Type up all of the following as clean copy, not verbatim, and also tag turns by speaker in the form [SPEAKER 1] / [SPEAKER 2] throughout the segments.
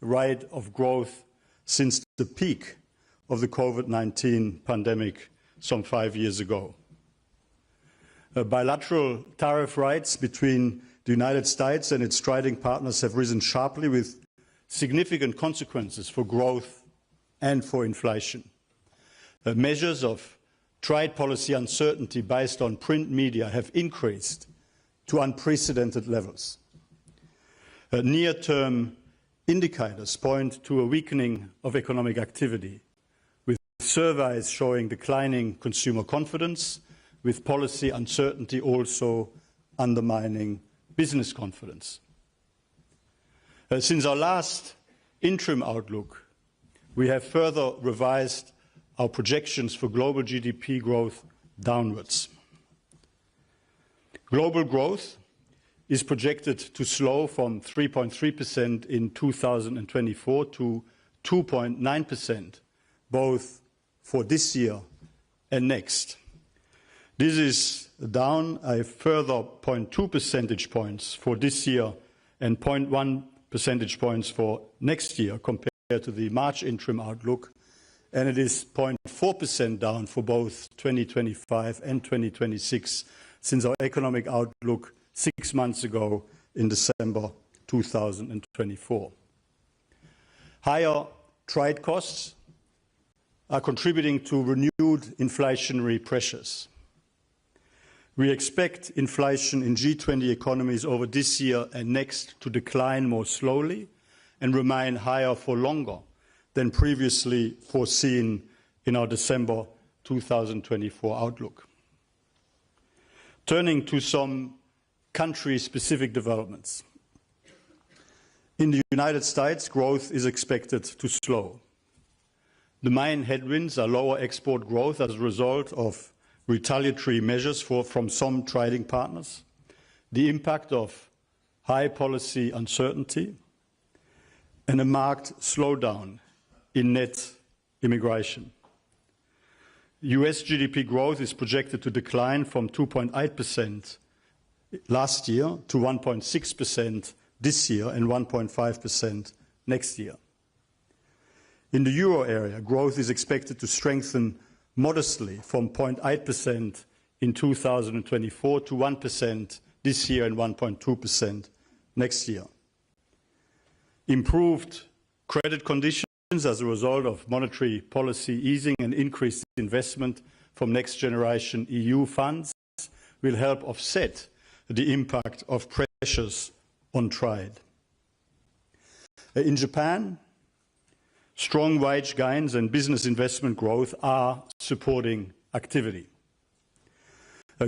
[SPEAKER 1] rate of growth since the peak of the COVID-19 pandemic some 5 years ago. Bilateral tariff rates between the United States and its trading partners have risen sharply, with significant consequences for growth and for inflation. Measures of trade policy uncertainty based on print media have increased to unprecedented levels. Near-term indicators point to a weakening of economic activity, with surveys showing declining consumer confidence, with policy uncertainty also undermining business confidence. Since our last interim outlook, we have further revised our projections for global GDP growth downwards. Global growth is projected to slow from 3.3% in 2024 to 2.9%, both for this year and next. This is down a further 0.2 percentage points for this year and 0.1 percentage points for next year compared to the March interim outlook, and it is 0.4% down for both 2025 and 2026 since our economic outlook 6 months ago in December 2024. Higher trade costs are contributing to renewed inflationary pressures. We expect inflation in G20 economies over this year and next to decline more slowly and remain higher for longer than previously foreseen in our December 2024 outlook. Turning to some country-specific developments. In the United States, growth is expected to slow. The main headwinds are lower export growth as a result of retaliatory measures from some trading partners, the impact of high policy uncertainty, and a marked slowdown in net immigration. US GDP growth is projected to decline from 2.8% last year to 1.6% this year and 1.5% next year. In the euro area, growth is expected to strengthen modestly from 0.8% in 2024 to 1% this year and 1.2% next year. Improved credit conditions as a result of monetary policy easing and increased investment from next-generation EU funds will help offset the impact of pressures on trade. In Japan, strong wage gains and business investment growth are supporting activity.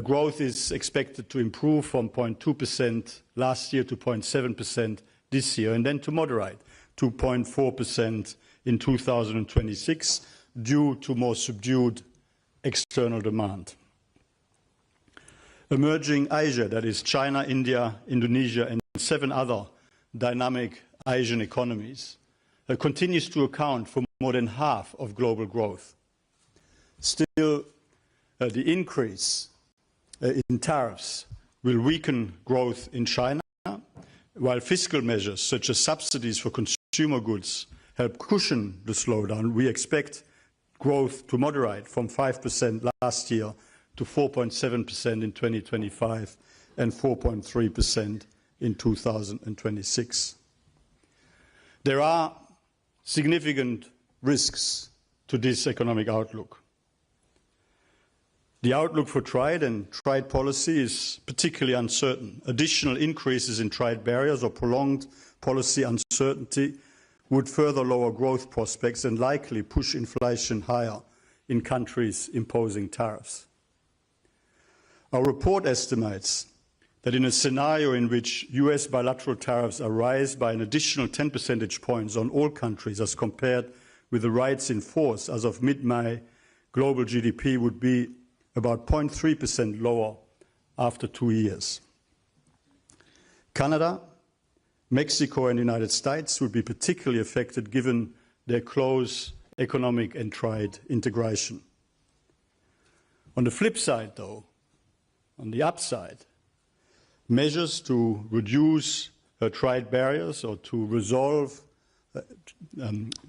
[SPEAKER 1] Growth is expected to improve from 0.2% last year to 0.7% this year, and then to moderate to 0.4% in 2026 due to more subdued external demand. Emerging Asia, that is China, India, Indonesia, and 7 other dynamic Asian economies, continues to account for more than half of global growth. Still, the increase in tariffs will weaken growth in China, while fiscal measures such as subsidies for consumer goods help cushion the slowdown. We expect growth to moderate from 5% last year to 4.7% in 2025 and 4.3% in 2026. There are significant risks to this economic outlook. The outlook for trade and trade policy is particularly uncertain. Additional increases in trade barriers or prolonged policy uncertainty would further lower growth prospects and likely push inflation higher in countries imposing tariffs. Our report estimates that in a scenario in which US bilateral tariffs are raised by an additional 10 percentage points on all countries as compared with the rates in force as of mid-May, global GDP would be about 0.3% lower after 2 years. Canada, Mexico and the United States would be particularly affected given their close economic and trade integration. On the flip side, though, on the upside, measures to reduce trade barriers or to resolve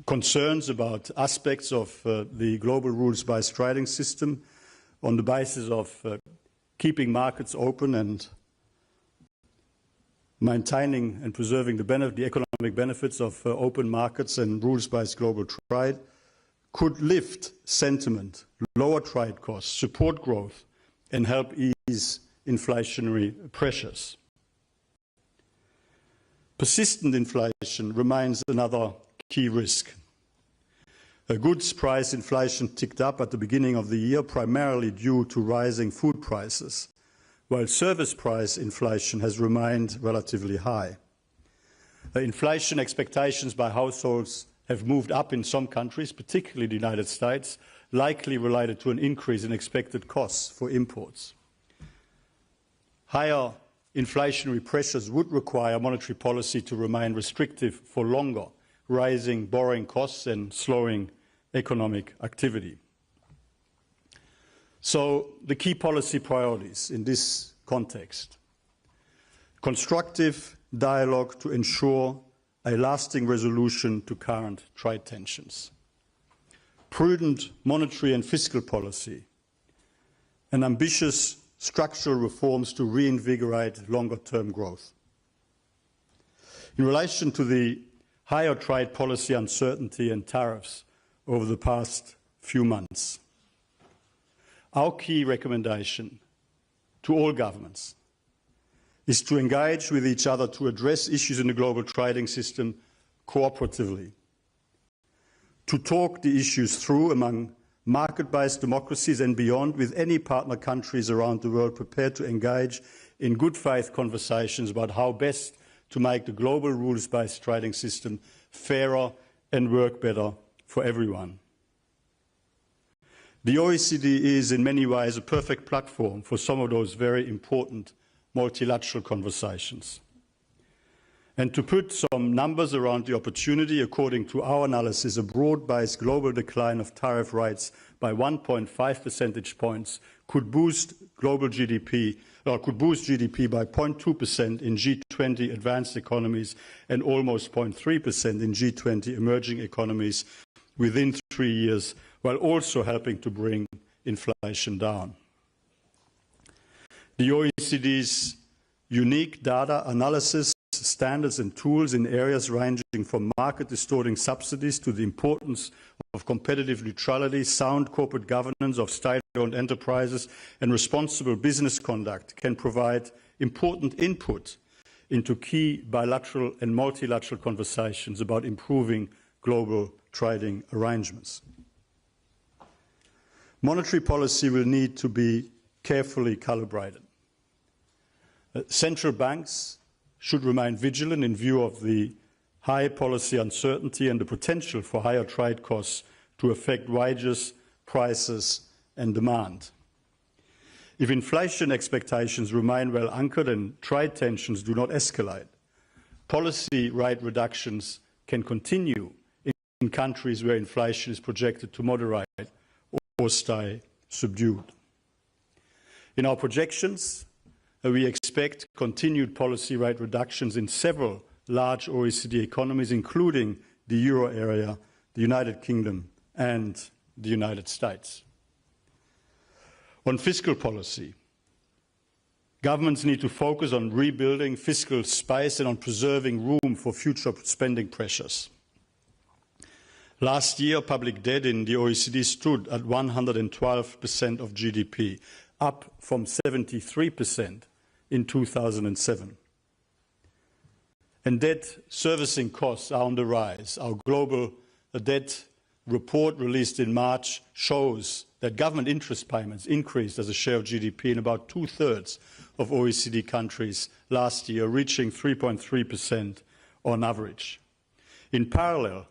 [SPEAKER 1] concerns about aspects of the global rules-based trading system on the basis of keeping markets open and maintaining and preserving the economic benefits of open markets and rules-based global trade, could lift sentiment, lower trade costs, support growth, and help ease inflationary pressures. Persistent inflation remains another key risk. Goods price inflation ticked up at the beginning of the year, primarily due to rising food prices, while service price inflation has remained relatively high. Inflation expectations by households have moved up in some countries, particularly the United States, likely related to an increase in expected costs for imports. Higher inflationary pressures would require monetary policy to remain restrictive for longer, raising borrowing costs and slowing economic activity. So, the key policy priorities in this context: constructive dialogue to ensure a lasting resolution to current trade tensions, prudent monetary and fiscal policy, and ambitious structural reforms to reinvigorate longer-term growth. In relation to the higher trade policy uncertainty and tariffs over the past few months, our key recommendation to all governments is to engage with each other to address issues in the global trading system cooperatively, to talk the issues through among market-based democracies and beyond with any partner countries around the world prepared to engage in good faith conversations about how best to make the global rules-based trading system fairer and work better for everyone. The OECD is in many ways a perfect platform for some of those very important multilateral conversations. And to put some numbers around the opportunity, according to our analysis, a broad-based global decline of tariff rates by 1.5 percentage points could boost global GDP, or could boost GDP by 0.2% in G20 advanced economies and almost 0.3% in G20 emerging economies within 3 years, while also helping to bring inflation down. The OECD's unique data analysis standards and tools in areas ranging from market-distorting subsidies to the importance of competitive neutrality, sound corporate governance of state-owned enterprises, and responsible business conduct can provide important input into key bilateral and multilateral conversations about improving global trading arrangements. Monetary policy will need to be carefully calibrated. Central banks should remain vigilant in view of the high policy uncertainty and the potential for higher trade costs to affect wages, prices and demand. If inflation expectations remain well anchored and trade tensions do not escalate, policy rate reductions can continue in countries where inflation is projected to moderate or stay subdued. In our projections, we expect continued policy rate reductions in several large OECD economies, including the euro area, the United Kingdom and the United States. On fiscal policy, governments need to focus on rebuilding fiscal space and on preserving room for future spending pressures. Last year, public debt in the OECD stood at 112% of GDP, up from 73% in 2007. And debt servicing costs are on the rise. Our global debt report released in March shows that government interest payments increased as a share of GDP in about 2/3 of OECD countries last year, reaching 3.3% on average. In parallel,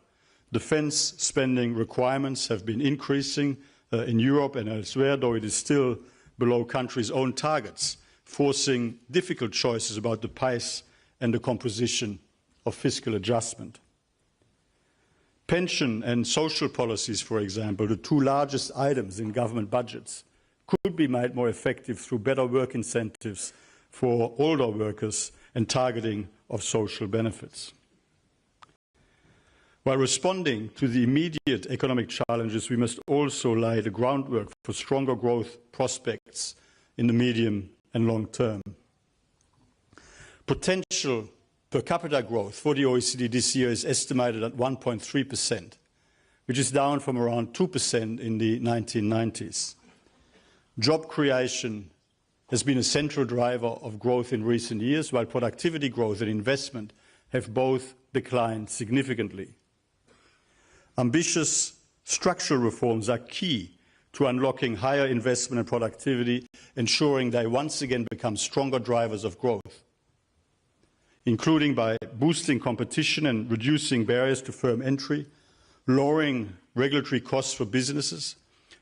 [SPEAKER 1] defence spending requirements have been increasing in Europe and elsewhere, though it is still below countries' own targets, forcing difficult choices about the pace and the composition of fiscal adjustment. Pension and social policies, for example, the two largest items in government budgets, could be made more effective through better work incentives for older workers and targeting of social benefits. While responding to the immediate economic challenges, we must also lay the groundwork for stronger growth prospects in the medium and long term. Potential per capita growth for the OECD this year is estimated at 1.3%, which is down from around 2% in the 1990s. Job creation has been a central driver of growth in recent years, while productivity growth and investment have both declined significantly. Ambitious structural reforms are key to unlocking higher investment and productivity, ensuring they once again become stronger drivers of growth, including by boosting competition and reducing barriers to firm entry, lowering regulatory costs for businesses,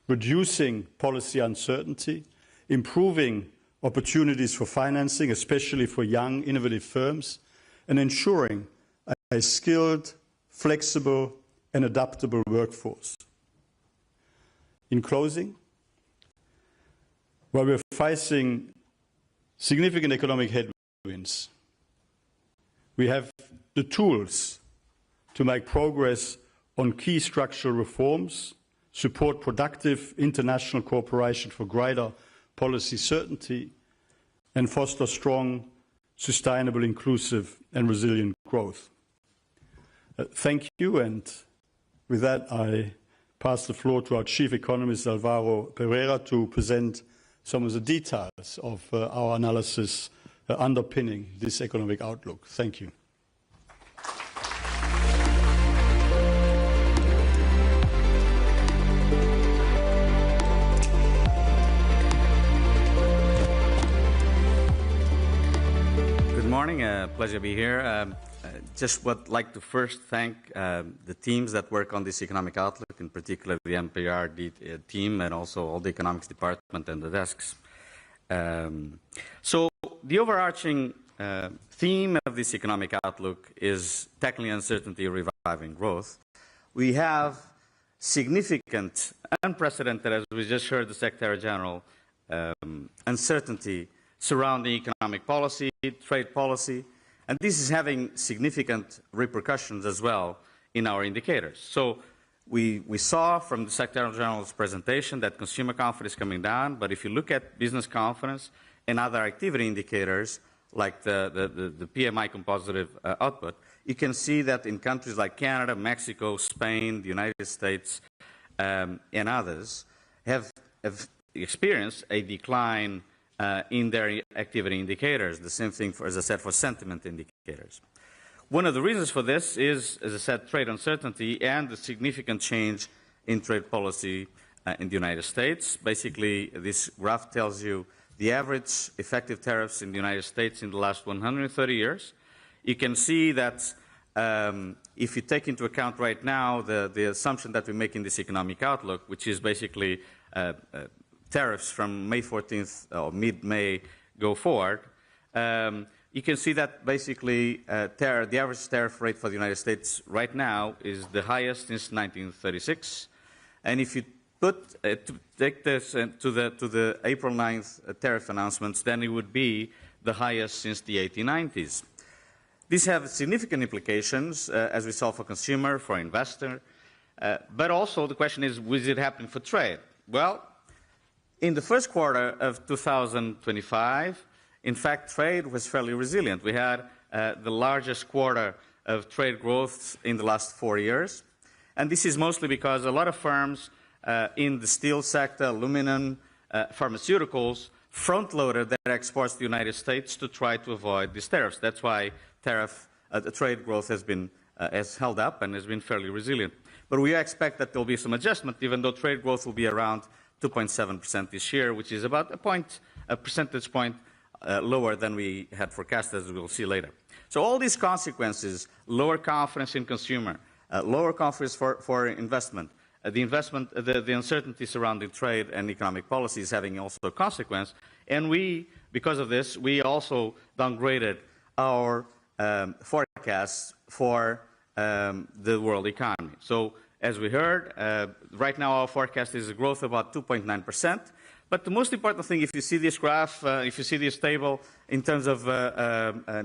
[SPEAKER 1] reducing policy uncertainty, improving opportunities for financing, especially for young, innovative firms, and ensuring a skilled, flexible, and adaptable workforce. In closing, while we're facing significant economic headwinds, we have the tools to make progress on key structural reforms, support productive international cooperation for greater policy certainty, and foster strong, sustainable, inclusive, and resilient growth. Thank you, and with that, I pass the floor to our Chief Economist, Alvaro Pereira, to present some of the details of our analysis underpinning this economic outlook. Thank you.
[SPEAKER 2] Good morning, pleasure to be here. Just would like to first thank the teams that work on this economic outlook, in particular the MPR team and also all the economics department and the desks. So the overarching theme of this economic outlook is tackling uncertainty, reviving growth. We have significant, unprecedented, as we just heard the Secretary-General, uncertainty surrounding economic policy, trade policy, and this is having significant repercussions as well in our indicators. So we saw from the Secretary-General's presentation that consumer confidence is coming down, but if you look at business confidence and other activity indicators, like the PMI composite output, you can see that in countries like Canada, Mexico, Spain, the United States, and others have experienced a decline in their activity indicators. The same thing, as I said, for sentiment indicators. One of the reasons for this is, as I said, trade uncertainty and the significant change in trade policy in the United States. Basically, this graph tells you the average effective tariffs in the United States in the last 130 years. You can see that if you take into account right now the assumption that we make in this economic outlook, which is basically tariffs from May 14th or mid-May go forward, you can see that basically the average tariff rate for the United States right now is the highest since 1936. And if you take this to the April 9th tariff announcements, then it would be the highest since the 1890s. These have significant implications, as we saw, for consumer, for investor, but also the question is, will it happen for trade? Well, in the first quarter of 2025, in fact, trade was fairly resilient. We had the largest quarter of trade growth in the last 4 years. And this is mostly because a lot of firms in the steel sector, aluminum, pharmaceuticals, front-loaded their exports to the United States to try to avoid these tariffs. That's why the trade growth has held up and has been fairly resilient. But we expect that there will be some adjustment, even though trade growth will be around 2.7% this year, which is about a percentage point lower than we had forecast, as we will see later. So all these consequences, lower confidence in consumer, lower confidence for investment, the uncertainty surrounding trade and economic policy is having also a consequence. And because of this, we also downgraded our forecasts for the world economy. So as we heard, right now our forecast is a growth of about 2.9%. But the most important thing, if you see this graph, if you see this table in terms of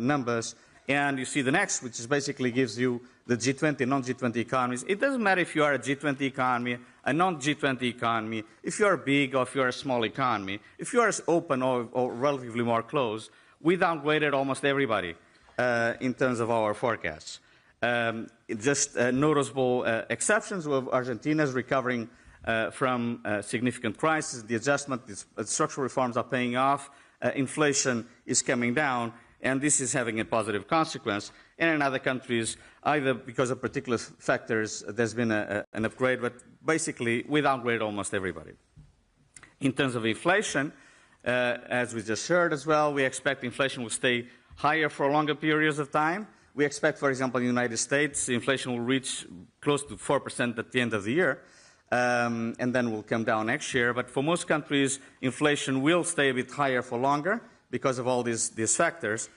[SPEAKER 2] numbers, And you see the next, which is basically gives you the G20, non-G20 economies. It doesn't matter if you are a G20 economy, a non-G20 economy, if you are big or if you are a small economy, if you are open or relatively more closed, we downgraded almost everybody in terms of our forecasts. Just noticeable exceptions with Argentina's recovering from significant crisis. The adjustment, the structural reforms are paying off. Inflation is coming down, and this is having a positive consequence. And in other countries, either because of particular factors, there's been an upgrade, but basically we downgrade almost everybody. In terms of inflation, as we just heard as well, we expect inflation will stay higher for longer periods of time. We expect, for example, in the United States, inflation will reach close to 4% at the end of the year, and then will come down next year. But for most countries, inflation will stay a bit higher for longer because of all these factors,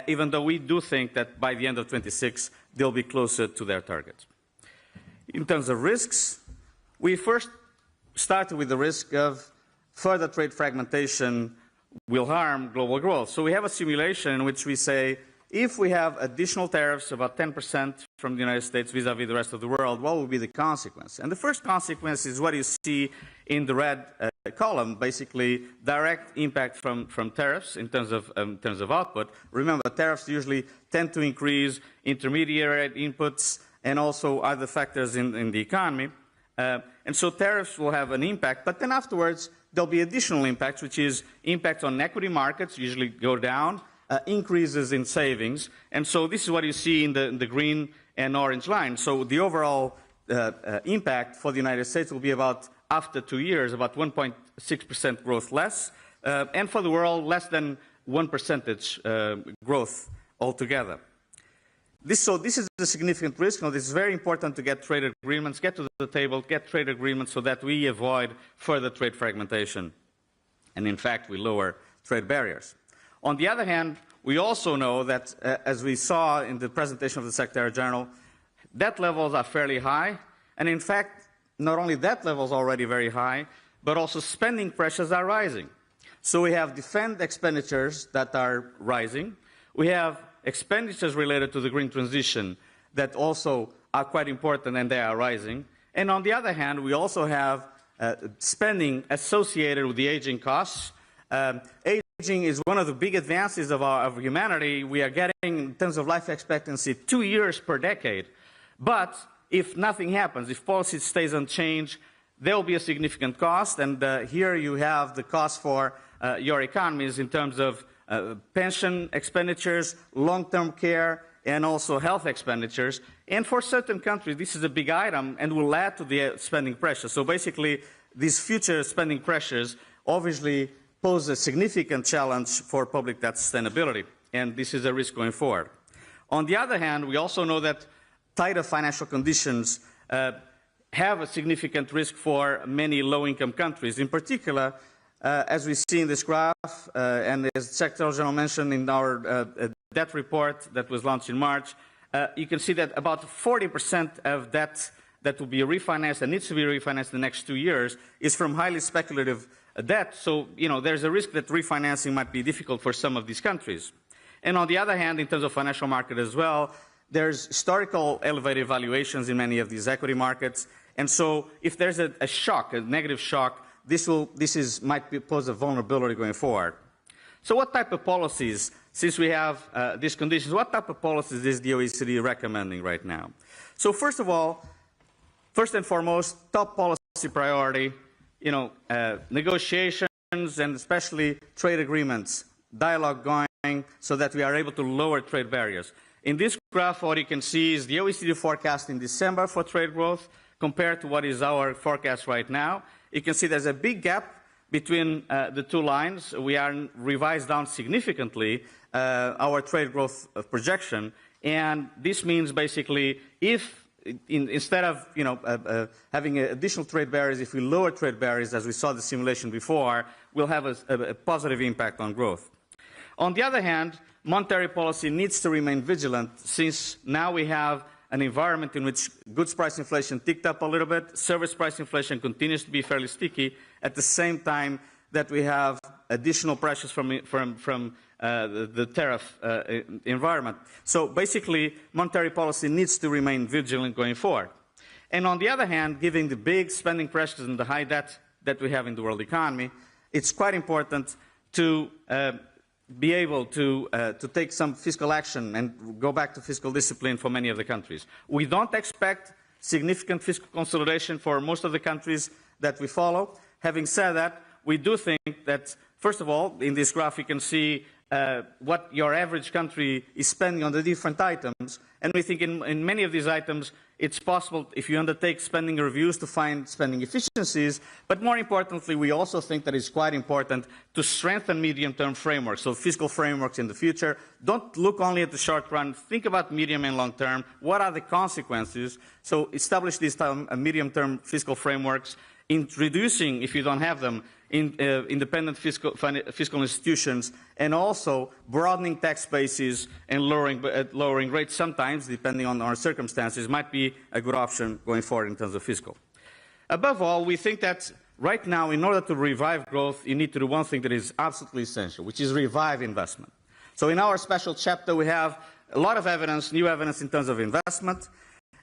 [SPEAKER 2] even though we do think that by the end of 26, they'll be closer to their targets. In terms of risks, we first started with the risk of further trade fragmentation will harm global growth. So we have a simulation in which we say, if we have additional tariffs, about 10% from the United States vis-à-vis the rest of the world, what will be the consequence? And the first consequence is what you see in the red column, basically direct impact from tariffs in terms of output. Remember, tariffs usually tend to increase intermediary inputs and also other factors in the economy. And so tariffs will have an impact, but then afterwards there'll be additional impacts, which is impact on equity markets, usually go down, increases in savings. And so this is what you see in the green and orange line. So the overall impact for the United States will be about, after 2 years, about 1.6% growth less, and for the world, less than 1% growth altogether. So this is a significant risk. Now, this is very important to get trade agreements, get to the table, get trade agreements so that we avoid further trade fragmentation. And in fact, we lower trade barriers. On the other hand, we also know that, as we saw in the presentation of the Secretary-General, debt levels are fairly high. And in fact, not only debt levels are already very high, but also spending pressures are rising. So we have defense expenditures that are rising. We have expenditures related to the green transition that also are quite important, and they are rising. And on the other hand, we also have spending associated with the aging costs. Aging is one of the big advances of humanity. We are getting, in terms of life expectancy, 2 years per decade. But if nothing happens, if policy stays unchanged, there will be a significant cost. And here you have the cost for your economies in terms of pension expenditures, long-term care, and also health expenditures. And for certain countries, this is a big item and will add to the spending pressure. So basically, these future spending pressures obviously pose a significant challenge for public debt sustainability, and this is a risk going forward. On the other hand, we also know that tighter financial conditions have a significant risk for many low-income countries. In particular, as we see in this graph, and as Secretary-General mentioned in our debt report that was launched in March, you can see that about 40% of debt that will be refinanced and needs to be refinanced in the next 2 years is from highly speculative debt. So, there's a risk that refinancing might be difficult for some of these countries. And on the other hand, in terms of financial market as well, there's historical elevated valuations in many of these equity markets. And so if there's a shock, a negative shock, this might pose a vulnerability going forward. So what type of policies, since we have these conditions, what type of policies is the OECD recommending right now? So first of all, first and foremost, top policy priority, negotiations and especially trade agreements, dialogue going so that we are able to lower trade barriers. In this graph, what you can see is the OECD forecast in December for trade growth compared to what is our forecast right now. You can see there's a big gap between the two lines. We are revised down significantly our trade growth projection, and this means basically if instead of having additional trade barriers, if we lower trade barriers, as we saw the simulation before, we'll have a positive impact on growth. On the other hand, monetary policy needs to remain vigilant, since now we have an environment in which goods price inflation ticked up a little bit, service price inflation continues to be fairly sticky. At the same time, that we have additional pressures from the tariff environment. So basically, monetary policy needs to remain vigilant going forward. And on the other hand, given the big spending pressures and the high debt that we have in the world economy, it's quite important to be able to take some fiscal action and go back to fiscal discipline for many of the countries. We don't expect significant fiscal consolidation for most of the countries that we follow. Having said that, we do think that, first of all, in this graph you can see what your average country is spending on the different items, and we think in many of these items it's possible, if you undertake spending reviews, to find spending efficiencies, but more importantly, we also think that it's quite important to strengthen medium-term frameworks, so fiscal frameworks in the future. Don't look only at the short run, think about medium and long term. What are the consequences? So establish these medium-term fiscal frameworks, introducing, if you don't have them, independent fiscal institutions, and also broadening tax bases and lowering rates sometimes, depending on our circumstances, might be a good option going forward in terms of fiscal. Above all, we think that right now, in order to revive growth, you need to do one thing that is absolutely essential, which is revive investment. So in our special chapter, we have a lot of evidence, new evidence in terms of investment.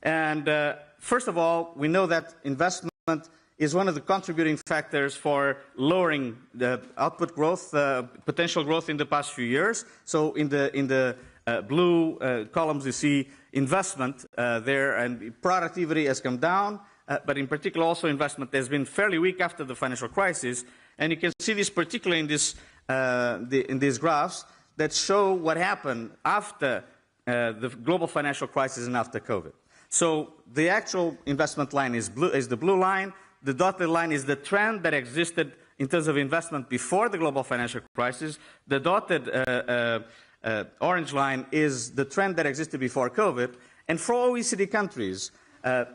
[SPEAKER 2] And first of all, we know that investment is one of the contributing factors for lowering the output growth, potential growth in the past few years. So in the blue columns you see investment there, and productivity has come down, but in particular also investment has been fairly weak after the financial crisis. And you can see this particularly in these graphs that show what happened after the global financial crisis and after COVID. So the actual investment line is the blue line. The dotted line is the trend that existed in terms of investment before the global financial crisis. The dotted orange line is the trend that existed before COVID. And for OECD countries,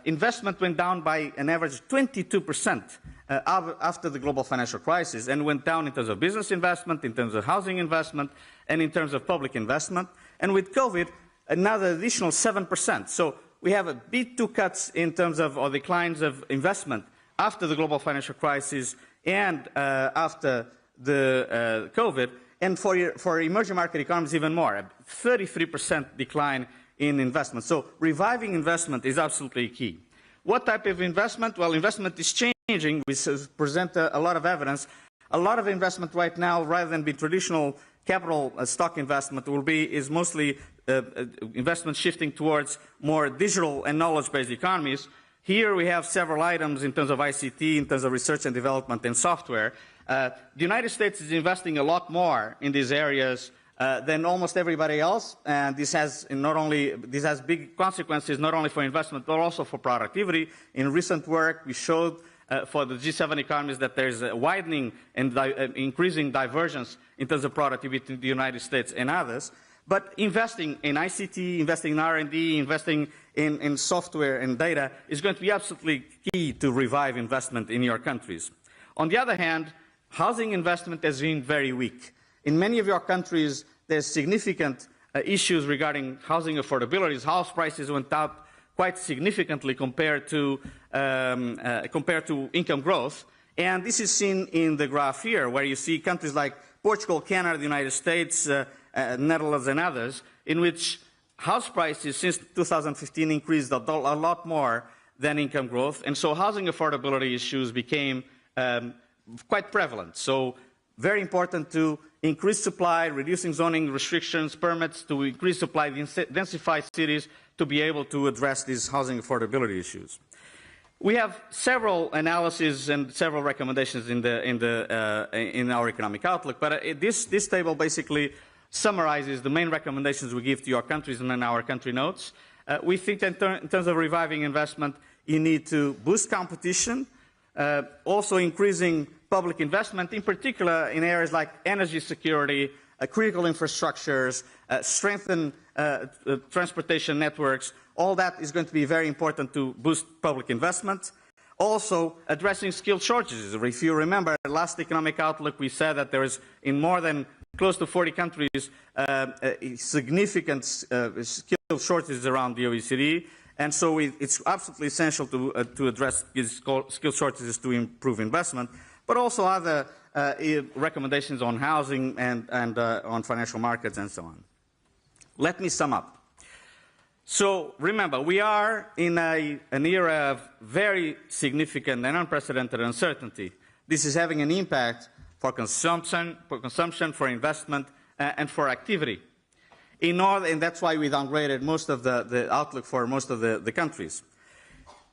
[SPEAKER 2] investment went down by an average 22% after the global financial crisis, and went down in terms of business investment, in terms of housing investment, and in terms of public investment. And with COVID, another additional 7%. So we have a bit two cuts in terms of, or declines of investment after the global financial crisis and after the COVID, and for emerging market economies even more, a 33% decline in investment. So reviving investment is absolutely key. What type of investment? Well, investment is changing. We present a lot of evidence. A lot of investment right now, rather than be traditional capital stock investment, is mostly investment shifting towards more digital and knowledge-based economies. Here we have several items in terms of ICT, in terms of research and development and software. The United States is investing a lot more in these areas than almost everybody else, and this has big consequences not only for investment but also for productivity. In recent work, we showed for the G7 economies that there's a widening and increasing divergence in terms of productivity between the United States and others. But investing in ICT, investing in R&D, investing in software and data is going to be absolutely key to revive investment in your countries. On the other hand, housing investment has been very weak. In many of your countries, there's significant issues regarding housing affordability. House prices went up quite significantly compared to income growth. And this is seen in the graph here, where you see countries like Portugal, Canada, the United States, Netherlands and others, in which house prices since 2015 increased a lot more than income growth, and so housing affordability issues became quite prevalent. So very important to increase supply, reducing zoning restrictions, permits, to increase supply, densify cities to be able to address these housing affordability issues. We have several analyses and several recommendations in our economic outlook, but this table basically summarizes the main recommendations we give to your countries and in our country notes. We think that in terms of reviving investment, you need to boost competition, also increasing public investment, in particular in areas like energy security, critical infrastructures, strengthen transportation networks. All that is going to be very important to boost public investment. Also, addressing skill shortages. If you remember, last economic outlook, we said that there is, in more than close to 40 countries, significant skill shortages around the OECD, and so it's absolutely essential to address these skill shortages to improve investment. but also other recommendations on housing and on financial markets and so on. Let me sum up. So remember, we are in an era of very significant and unprecedented uncertainty. This is having an impact for consumption, for investment, and for activity. And that's why we downgraded most of the outlook for most of the countries.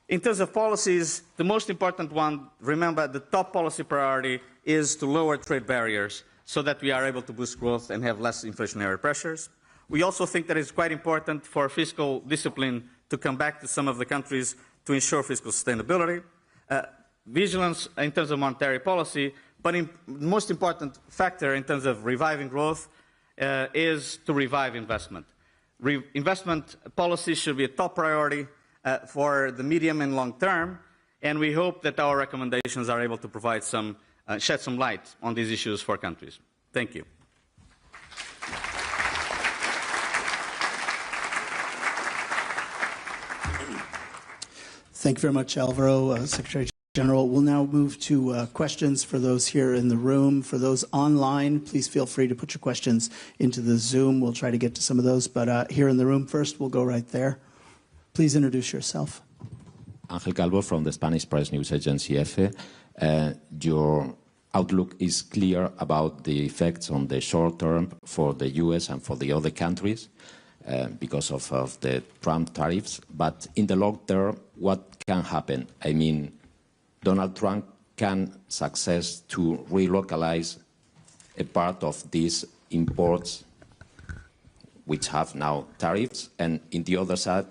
[SPEAKER 2] In terms of policies, the most important one, remember, the top policy priority is to lower trade barriers so that we are able to boost growth and have less inflationary pressures. We also think that it's quite important for fiscal discipline to come back to some of the countries to ensure fiscal sustainability. Vigilance in terms of monetary policy, but the most important factor in terms of reviving growth is to revive investment. Investment policy should be a top priority for the medium and long term, and we hope that our recommendations are able to provide shed some light on these issues for countries. Thank you.
[SPEAKER 3] Thank you very much, Alvaro, Secretary General. We'll now move to questions for those here in the room. For those online, please feel free to put your questions into the Zoom. We'll try to get to some of those, but here in the room first, we'll go right there. Please introduce yourself.
[SPEAKER 4] Ángel Calvo from the Spanish press news agency EFE. Your outlook is clear about the effects on the short term for the US and for the other countries because of the Trump tariffs. But in the long term, what can happen? I mean, Donald Trump can success to relocalize a part of these imports which have now tariffs, and in the other side,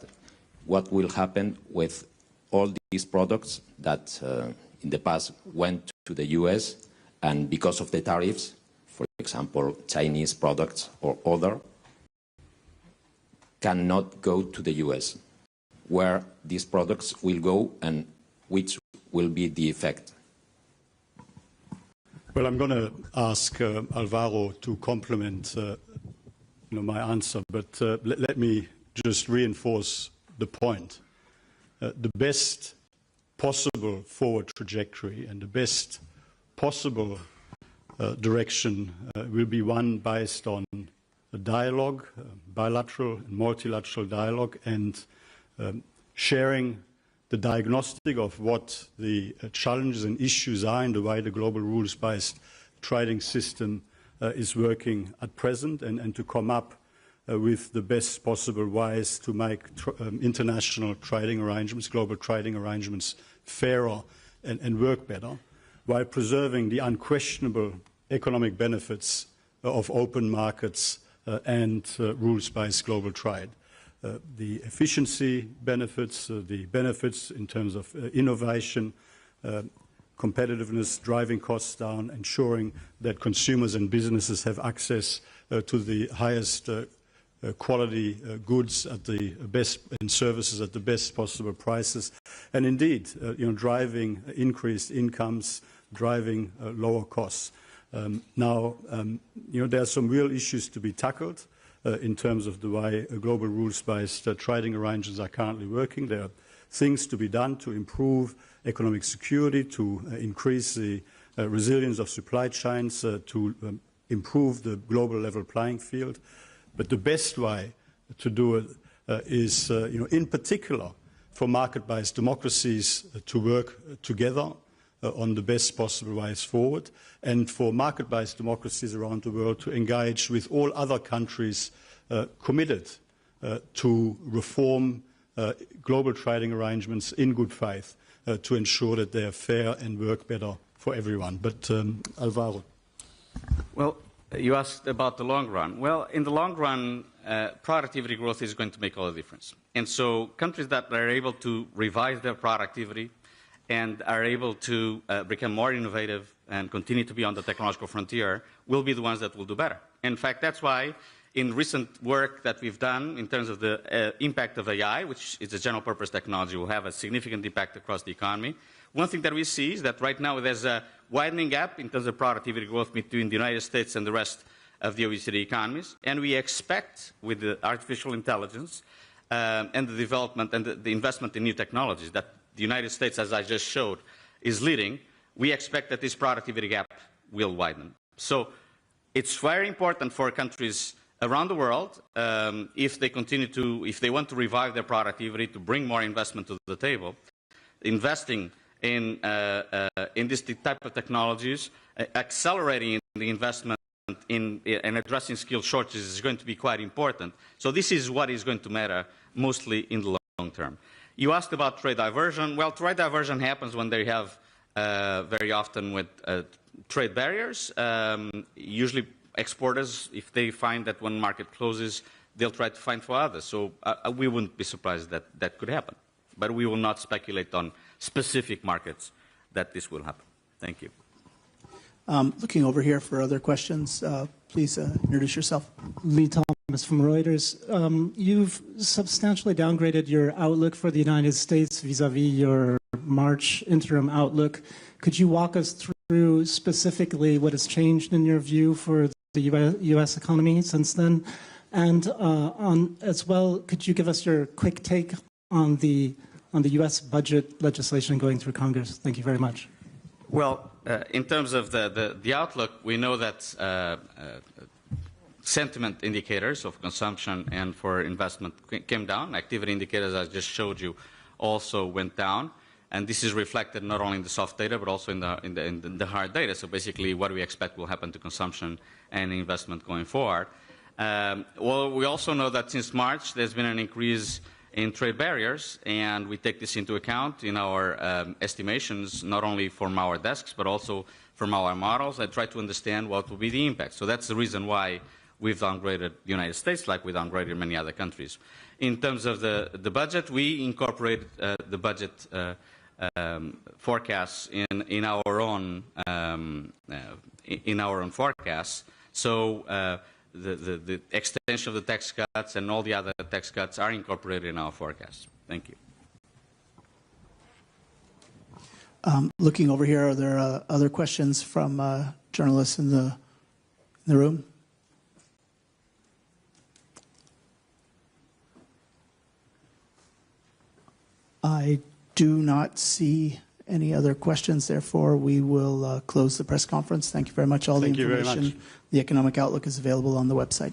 [SPEAKER 4] what will happen with all these products that in the past went to the US and because of the tariffs, for example, Chinese products or other, cannot go to the US, where these products will go and which will be the effect?
[SPEAKER 1] Well, I'm going to ask Alvaro to complement my answer, but let me just reinforce the point. The best possible forward trajectory and the best possible direction will be one based on a dialogue, bilateral and multilateral dialogue, and sharing the diagnostic of what the challenges and issues are and the way the global rules-based trading system is working at present, and to come up with the best possible ways to make international trading arrangements, global trading arrangements, fairer and work better, while preserving the unquestionable economic benefits of open markets and rules-based global trade. The efficiency benefits, the benefits in terms of innovation, competitiveness, driving costs down, ensuring that consumers and businesses have access to the highest quality goods at the best and services at the best possible prices, and indeed, driving increased incomes, driving lower costs. Now, there are some real issues to be tackled in terms of the way global rules-based trading arrangements are currently working. There are things to be done to improve economic security, to increase the resilience of supply chains, to improve the global level playing field. But the best way to do it is, in particular, for market-based democracies to work together on the best possible ways forward, and for market-based democracies around the world to engage with all other countries committed to reform global trading arrangements in good faith to ensure that they are fair and work better for everyone. But Alvaro.
[SPEAKER 2] Well, you asked about the long run. Well, in the long run, productivity growth is going to make all the difference. And so countries that are able to revise their productivity and are able to become more innovative and continue to be on the technological frontier will be the ones that will do better. In fact, that's why in recent work that we've done in terms of the impact of AI, which is a general purpose technology, will have a significant impact across the economy. One thing that we see is that right now there's a widening gap in terms of productivity growth between the United States and the rest of the OECD economies. And we expect with the artificial intelligence and the development and the investment in new technologies that the United States, as I just showed, is leading, we expect that this productivity gap will widen. So it's very important for countries around the world, if they want to revive their productivity, to bring more investment to the table, investing in this type of technologies, accelerating the investment in addressing skill shortages is going to be quite important. So this is what is going to matter mostly in the long term. You asked about trade diversion. Well, trade diversion happens when they have very often with trade barriers. Usually exporters, if they find that one market closes, they'll try to find for others. So we wouldn't be surprised that that could happen. But we will not speculate on specific markets that this will happen. Thank you.
[SPEAKER 3] Looking over here for other questions, please introduce yourself.
[SPEAKER 5] Lee Thomas from Reuters. You've substantially downgraded your outlook for the United States vis-a-vis your March interim outlook. Could you walk us through specifically what has changed in your view for the U.S. economy since then? And as well, could you give us your quick take on the U.S. budget legislation going through Congress? Thank you very much.
[SPEAKER 2] Well, in terms of the outlook, we know that sentiment indicators of consumption and for investment came down. Activity indicators, I just showed you, also went down. And this is reflected not only in the soft data, but also in the hard data. So basically, what we expect will happen to consumption and investment going forward. Well, we also know that since March, there's been an increase in trade barriers, and we take this into account in our estimations, not only from our desks, but also from our models. I try to understand what will be the impact. So that's the reason why we've downgraded the United States, like we downgraded many other countries. In terms of the budget, we incorporated the budget forecasts in our own forecasts. So the extension of the tax cuts and all the other tax cuts are incorporated in our forecasts. Thank you.
[SPEAKER 3] Looking over here, are there other questions from journalists in the room? I do not see any other questions. Therefore, we will close the press conference. Thank you very much. All the information, the economic outlook is available on the website.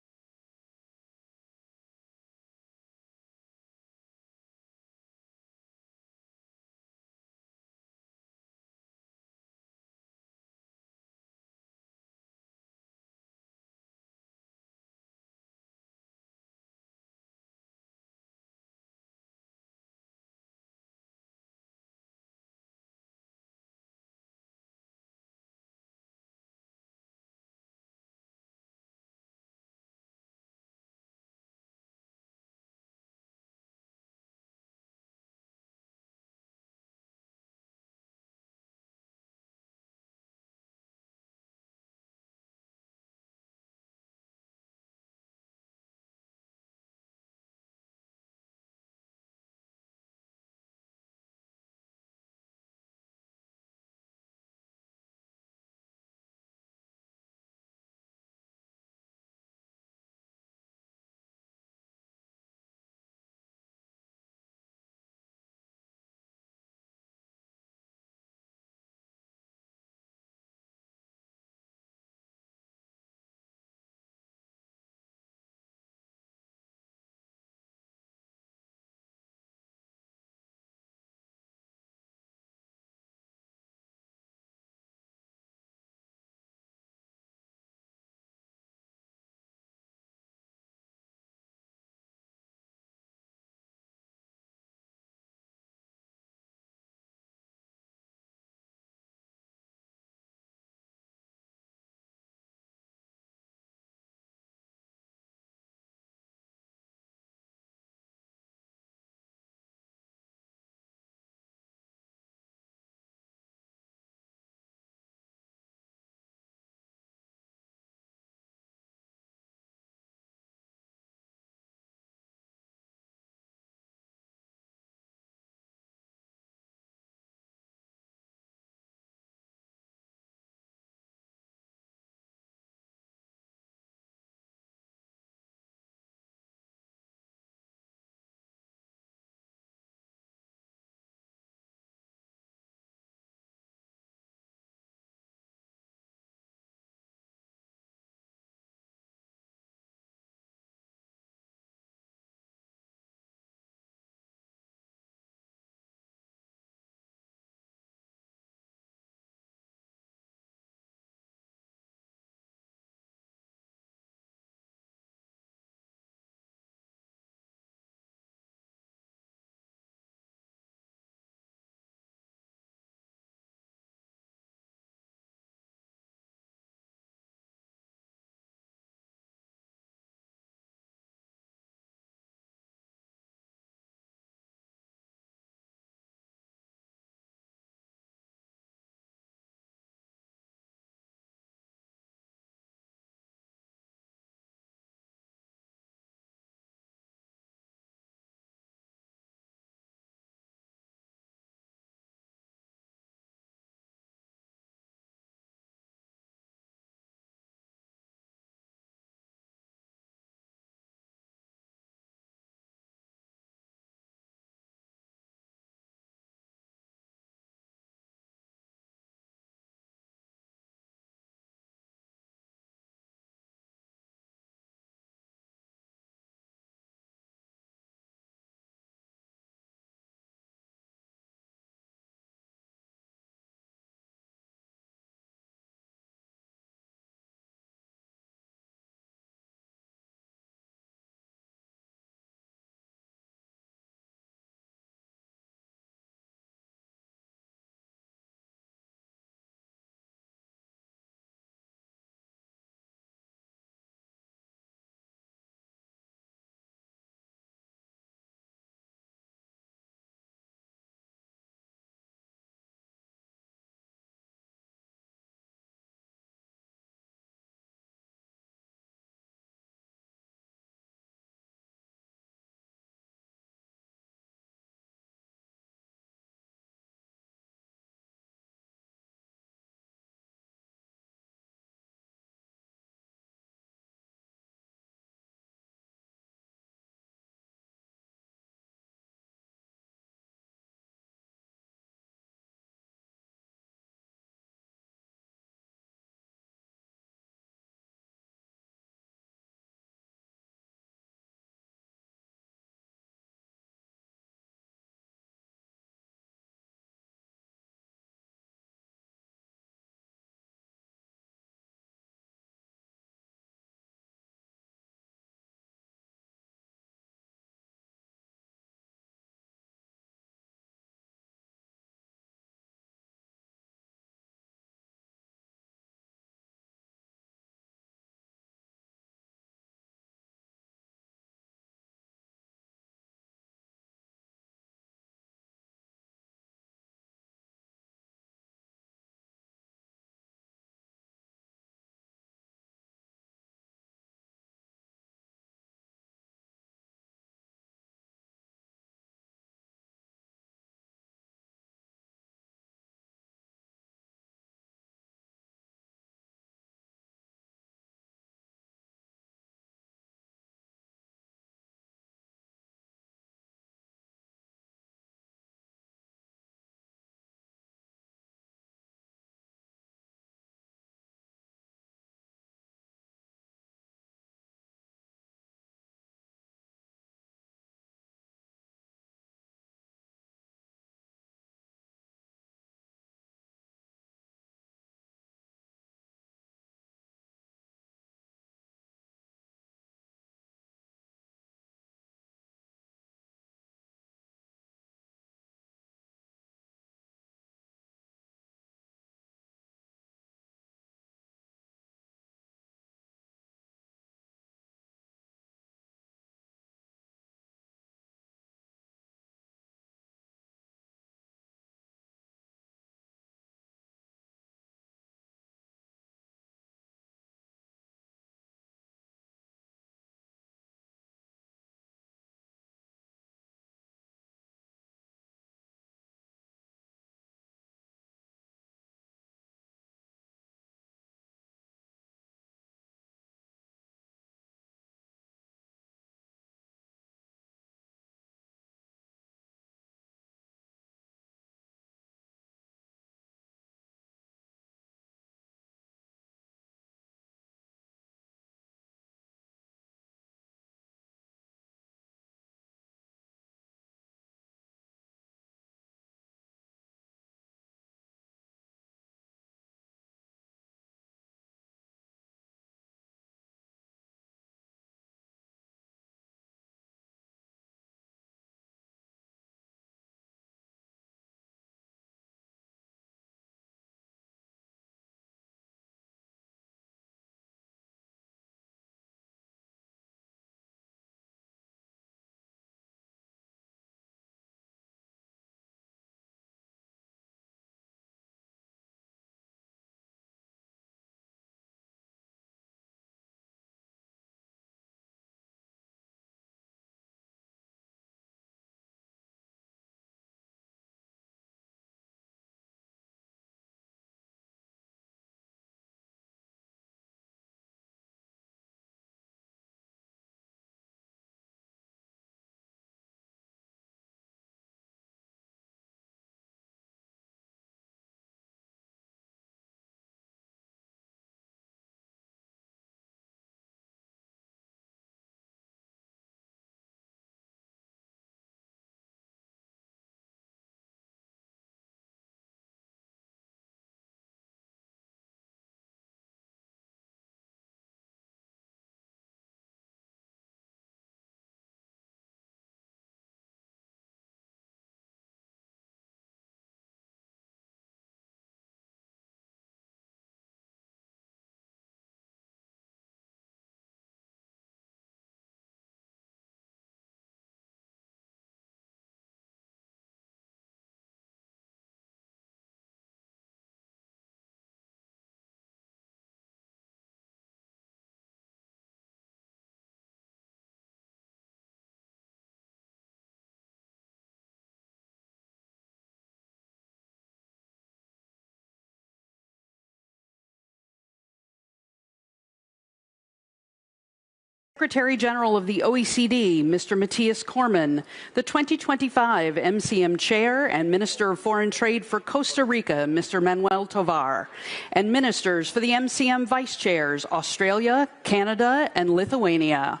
[SPEAKER 6] Secretary-General of the OECD, Mr. Mathias Cormann, the 2025 MCM Chair and Minister of Foreign Trade for Costa Rica, Mr. Manuel Tovar, and Ministers for the MCM Vice Chairs, Australia, Canada, and Lithuania.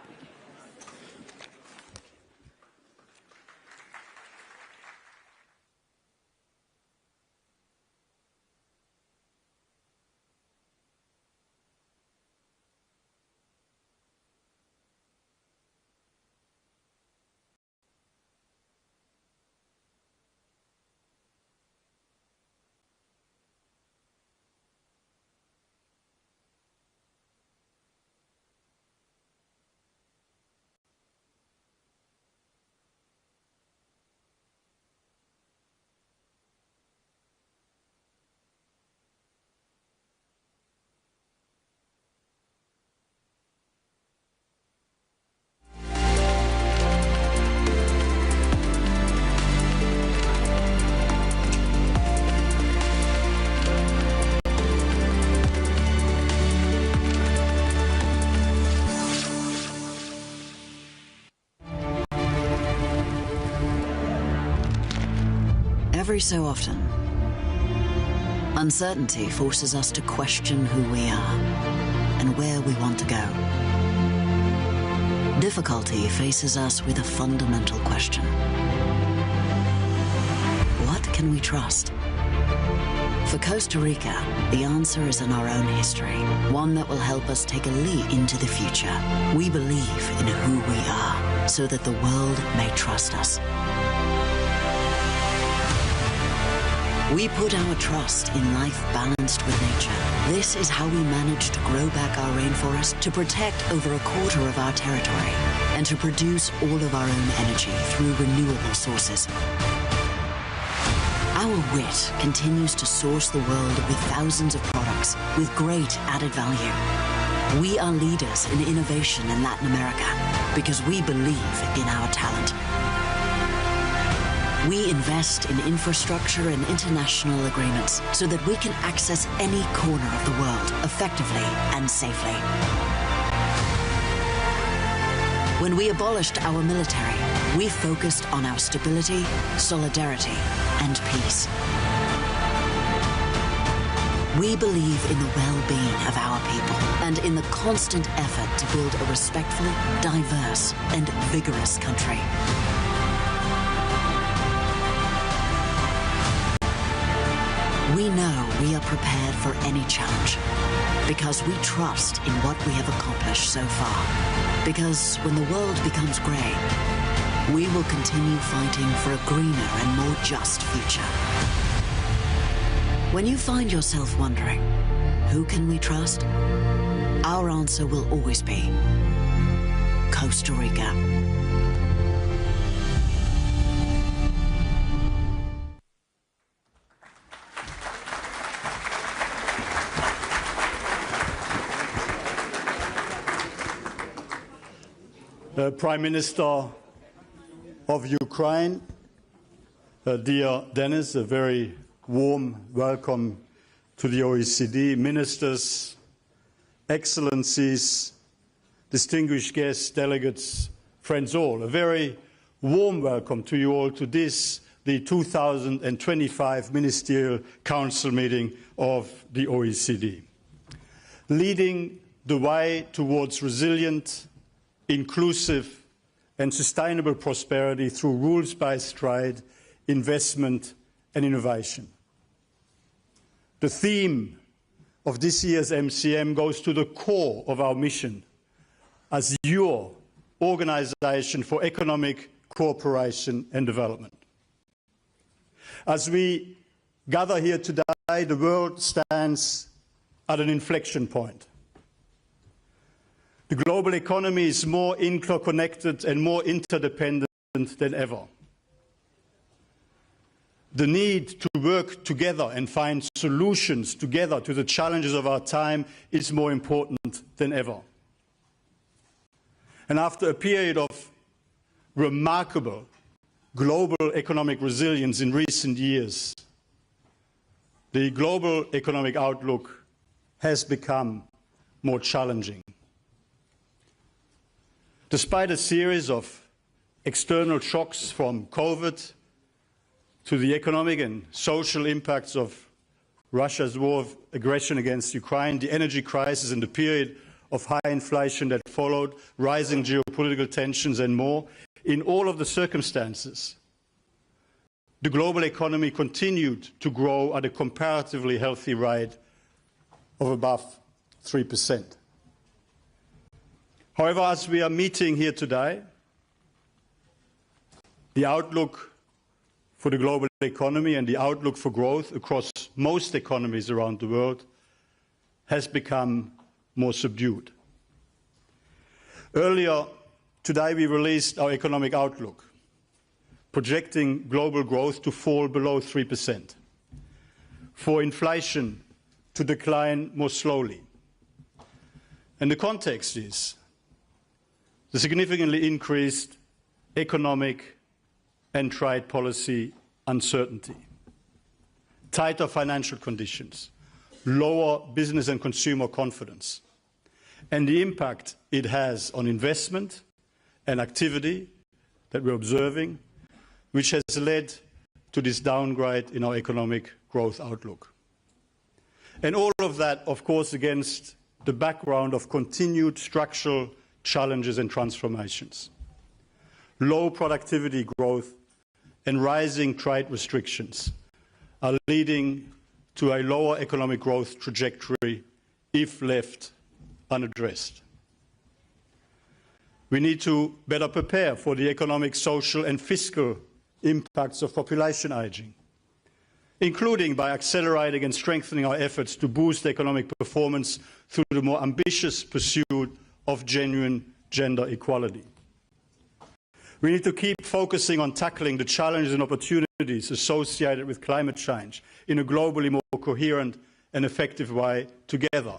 [SPEAKER 7] Every so often, uncertainty forces us to question who we are and where we want to go. Difficulty faces us with a fundamental question. What can we trust? For Costa Rica, the answer is in our own history, one that will help us take a leap into the future. We believe in who we are so that the world may trust us. We put our trust in life balanced with nature. This is how we manage to grow back our rainforest, to protect over 1/4 of our territory, and to produce all of our own energy through renewable sources. Our wit continues to source the world with thousands of products with great added value. We are leaders in innovation in Latin America because we believe in our talent. We invest in infrastructure and international agreements so that we can access any corner of the world effectively and safely. When we abolished our military, we focused on our stability, solidarity, and peace. We believe in the well-being of our people and in the constant effort to build a respectful, diverse, and vigorous country. We know we are prepared for any challenge because we trust in what we have accomplished so far. Because when the world becomes grey, we will continue fighting for a greener and more just future. When you find yourself wondering, who can we trust? Our answer will always be Costa Rica.
[SPEAKER 1] Prime Minister of Ukraine, dear Dennis, a very warm welcome to the OECD, ministers, excellencies, distinguished guests, delegates, friends all. A very warm welcome to you all to this, the 2025 Ministerial Council Meeting of the OECD. Leading the way towards resilient, inclusive and sustainable prosperity through rules-based trade, investment and innovation. The theme of this year's MCM goes to the core of our mission as your organisation for economic cooperation and development. As we gather here today, the world stands at an inflection point. The global economy is more interconnected and more interdependent than ever. The need to work together and find solutions together to the challenges of our time is more important than ever. And after a period of remarkable global economic resilience in recent years, the global economic outlook has become more challenging. Despite a series of external shocks from COVID to the economic and social impacts of Russia's war of aggression against Ukraine, the energy crisis and the period of high inflation that followed, rising geopolitical tensions and more, in all of the circumstances, the global economy continued to grow at a comparatively healthy rate of above 3%. However, as we are meeting here today, the outlook for the global economy and the outlook for growth across most economies around the world has become more subdued. Earlier today we released our economic outlook, projecting global growth to fall below 3%, for inflation to decline more slowly. And the context is the significantly increased economic and trade policy uncertainty, tighter financial conditions, lower business and consumer confidence, and the impact it has on investment and activity that we're observing, which has led to this downgrade in our economic growth outlook. And all of that, of course, against the background of continued structural challenges and transformations. Low productivity growth and rising trade restrictions are leading to a lower economic growth trajectory if left unaddressed. We need to better prepare for the economic, social and fiscal impacts of population ageing, including by accelerating and strengthening our efforts to boost economic performance through the more ambitious pursuit of genuine gender equality. We need to keep focusing on tackling the challenges and opportunities associated with climate change in a globally more coherent and effective way together.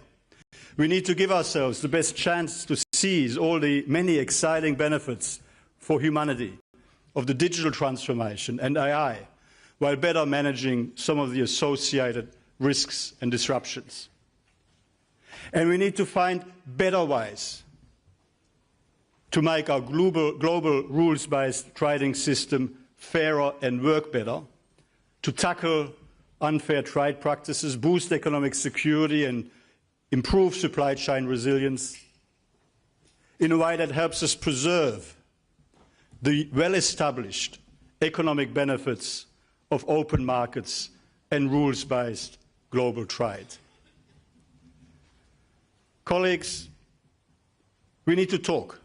[SPEAKER 1] We need to give ourselves the best chance to seize all the many exciting benefits for humanity of the digital transformation and AI, while better managing some of the associated risks and disruptions. And we need to find better ways to make our global rules-based trading system fairer and work better, to tackle unfair trade practices, boost economic security and improve supply chain resilience in a way that helps us preserve the well-established economic benefits of open markets and rules-based global trade. Colleagues, we need to talk.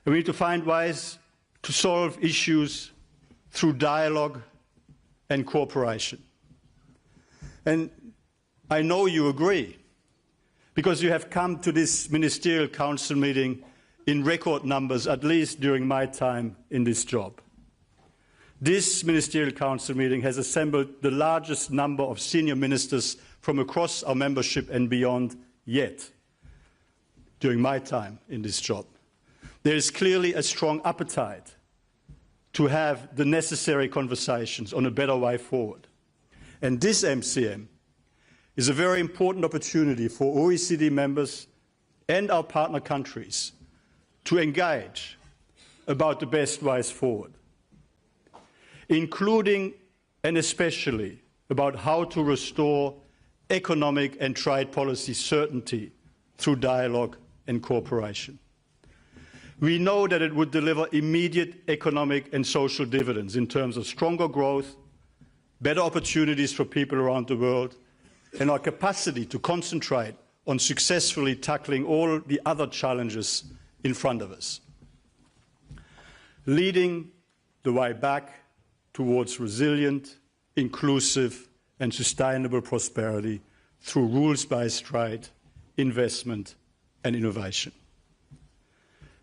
[SPEAKER 1] And we need to find ways to solve issues through dialogue and cooperation. And I know you agree, because you have come to this Ministerial Council meeting in record numbers, at least during my time in this job. This Ministerial Council meeting has assembled the largest number of senior ministers from across our membership and beyond yet during my time in this job. There is clearly a strong appetite to have the necessary conversations on a better way forward. And this MCM is a very important opportunity for OECD members and our partner countries to engage about the best ways forward, including and especially about how to restore economic and trade policy certainty through dialogue and cooperation. We know that it would deliver immediate economic and social dividends in terms of stronger growth, better opportunities for people around the world, and our capacity to concentrate on successfully tackling all the other challenges in front of us, leading the way back towards resilient, inclusive and sustainable prosperity through rules-based trade, investment and innovation.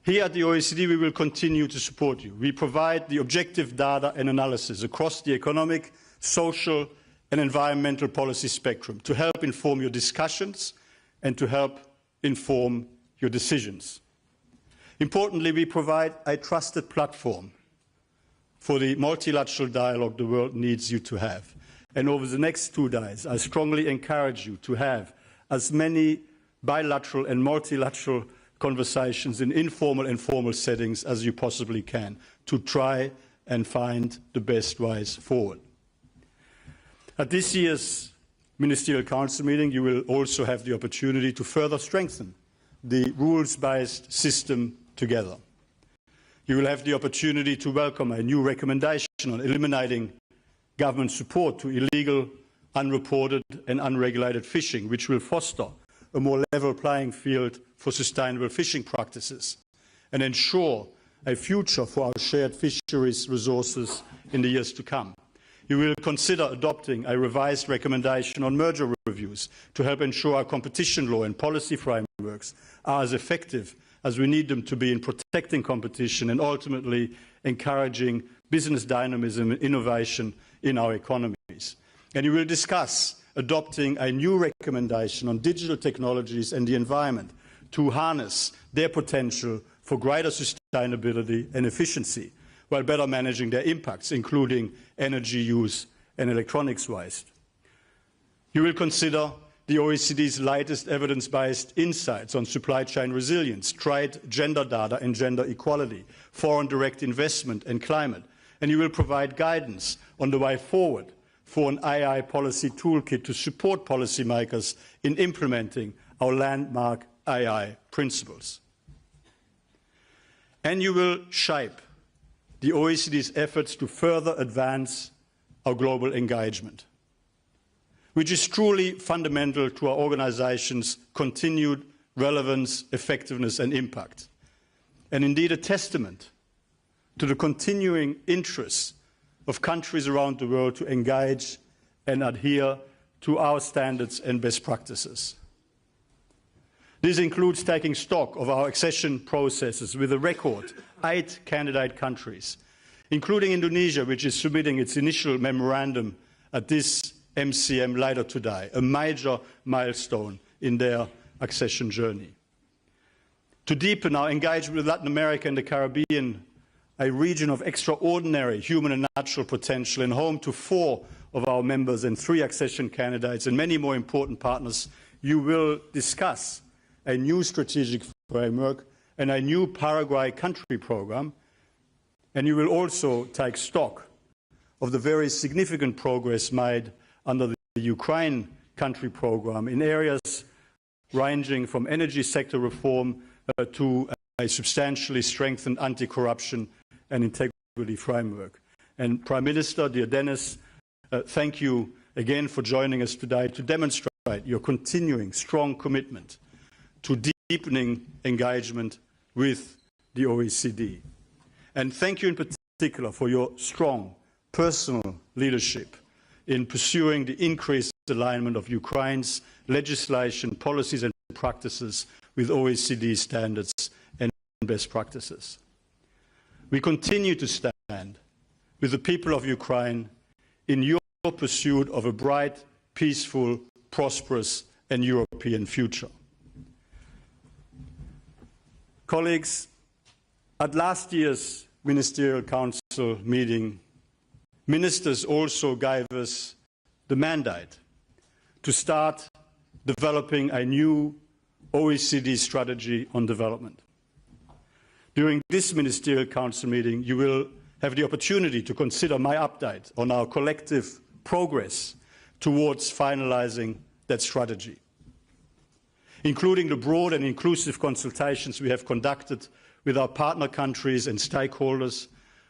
[SPEAKER 1] Here at the OECD, we will continue to support you. We provide the objective data and analysis across the economic, social and environmental policy spectrum to help inform your discussions and to help inform your decisions. Importantly, we provide a trusted platform for the multilateral dialogue the world needs you to have. And over the next 2 days, I strongly encourage you to have as many bilateral and multilateral conversations in informal and formal settings as you possibly can to try and find the best ways forward. At this year's Ministerial Council meeting, you will also have the opportunity to further strengthen the rules-based system together. You will have the opportunity to welcome a new recommendation on eliminating government support to illegal, unreported and unregulated fishing, which will foster a more level playing field for sustainable fishing practices and ensure a future for our shared fisheries resources in the years to come. You will consider adopting a revised recommendation on merger reviews to help ensure our competition law and policy frameworks are as effective as we need them to be in protecting competition and ultimately encouraging business dynamism and innovation in our economies. And you will discuss adopting a new recommendation on digital technologies and the environment to harness their potential for greater sustainability and efficiency, while better managing their impacts, including energy use and electronics waste. You will consider the OECD's latest evidence-based insights on supply chain resilience, trade, gender data and gender equality, foreign direct investment and climate. And you will provide guidance on the way forward for an AI policy toolkit to support policymakers in implementing our landmark AI principles. And you will shape the OECD's efforts to further advance our global engagement, which is truly fundamental to our organization's continued relevance, effectiveness and impact, and indeed a testament to the continuing interests of countries around the world to engage and adhere to our standards and best practices. This includes taking stock of our accession processes with a record 8 candidate countries, including Indonesia, which is submitting its initial memorandum at this MCM later today, a major milestone in their accession journey. To deepen our engagement with Latin America and the Caribbean, a region of extraordinary human and natural potential and home to 4 of our members and 3 accession candidates and many more important partners, you will discuss a new strategic framework and a new Paraguay country program, and you will also take stock of the very significant progress made under the Ukraine country program in areas ranging from energy sector reform to a substantially strengthened anti-corruption and integrity framework. And Prime Minister, dear Dennis, thank you again for joining us today to demonstrate your continuing strong commitment to deepening engagement with the OECD. And thank you in particular for your strong personal leadership in pursuing the increased alignment of Ukraine's legislation, policies and practices with OECD standards and best practices. We continue to stand with the people of Ukraine in your pursuit of a bright, peaceful, prosperous and European future. Colleagues, at last year's Ministerial Council meeting, ministers also gave us the mandate to start developing a new OECD strategy on development. During this Ministerial Council meeting, you will have the opportunity to consider my update on our collective progress towards finalizing that strategy, including the broad and inclusive consultations we have conducted with our partner countries and stakeholders,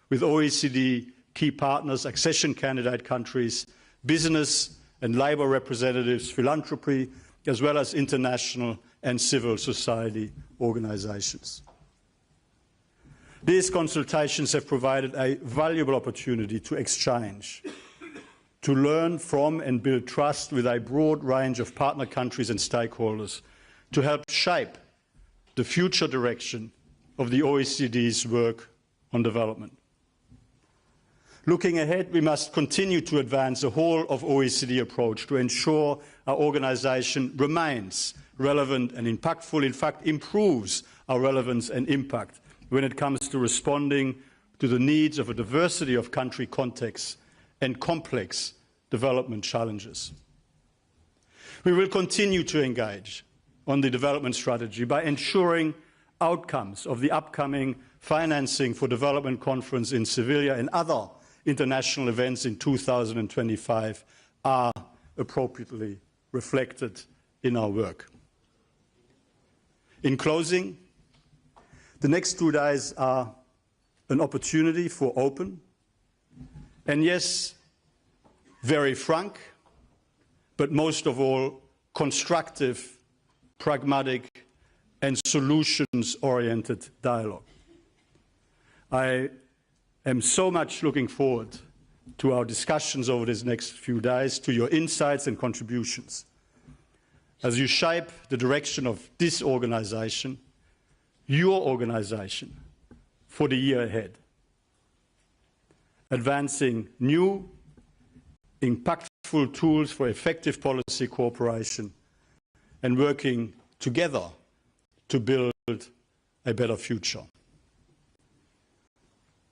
[SPEAKER 1] with OECD key partners, accession candidate countries, business and labour representatives, philanthropy, as well as international and civil society organisations. These consultations have provided a valuable opportunity to exchange, to learn from and build trust with a broad range of partner countries and stakeholders, to help shape the future direction of the OECD's work on development. Looking ahead, we must continue to advance a whole of OECD approach to ensure our organisation remains relevant and impactful, in fact improves our relevance and impact when it comes to responding to the needs of a diversity of country contexts and complex development challenges. We will continue to engage on the development strategy by ensuring outcomes of the upcoming Financing for Development Conference in Seville and other international events in 2025 are appropriately reflected in our work. In closing, the next 2 days are an opportunity for open and, yes, very frank, but most of all, constructive, pragmatic, and solutions-oriented dialogue. I am so much looking forward to our discussions over these next few days, to your insights and contributions, as you shape the direction of this organization, your organization, for the year ahead, advancing new, impactful tools for effective policy cooperation and working together to build a better future.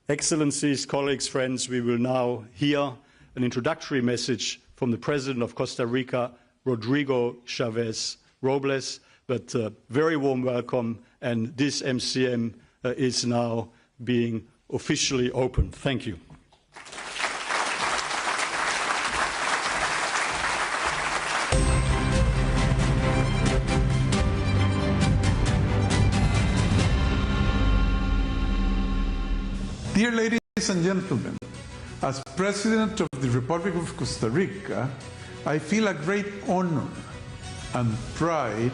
[SPEAKER 1] Excellencies, colleagues, friends, we will now hear an introductory message from the President of Costa Rica, Rodrigo Chavez Robles, but very warm welcome, and this MCM is now being officially opened. Thank you.
[SPEAKER 8] Dear ladies and gentlemen, as President of the Republic of Costa Rica, I feel a great honor and pride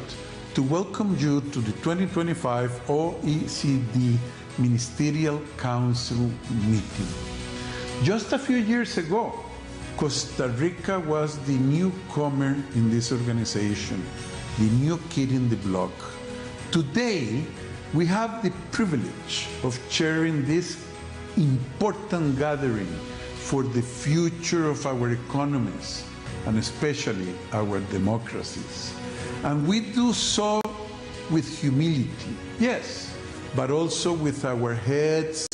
[SPEAKER 8] to welcome you to the 2025 OECD Ministerial Council Meeting. Just a few years ago, Costa Rica was the newcomer in this organization, the new kid in the block. Today, we have the privilege of chairing this important gathering for the future of our economies and especially our democracies. And we do so with humility, yes, but also with our heads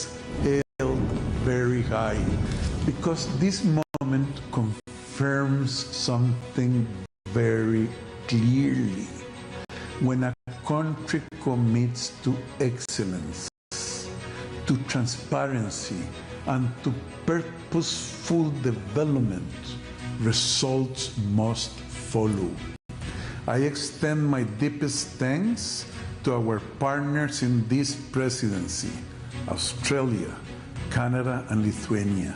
[SPEAKER 8] held very high, because this moment confirms something very clearly. When a country commits to excellence, to transparency, and to purposeful development, results must follow. I extend my deepest thanks to our partners in this presidency, Australia, Canada, and Lithuania.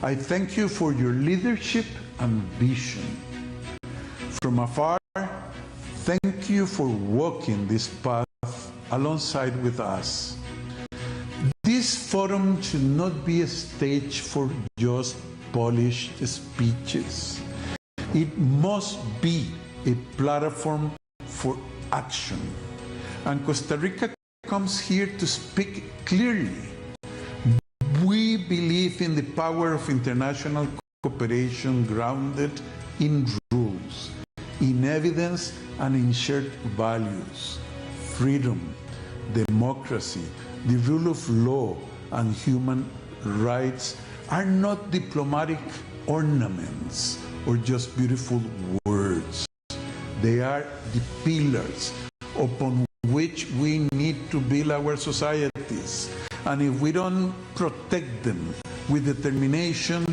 [SPEAKER 8] I thank you for your leadership and vision. From afar, thank you for walking this path alongside with us. This forum should not be a stage for just polished speeches. It must be a platform for action. And Costa Rica comes here to speak clearly. We believe in the power of international cooperation grounded in rules, in evidence, and in shared values. Freedom, democracy, the rule of law, and human rights are not diplomatic ornaments or just beautiful words. They are the pillars upon which we need to build our societies. And if we don't protect them with determination,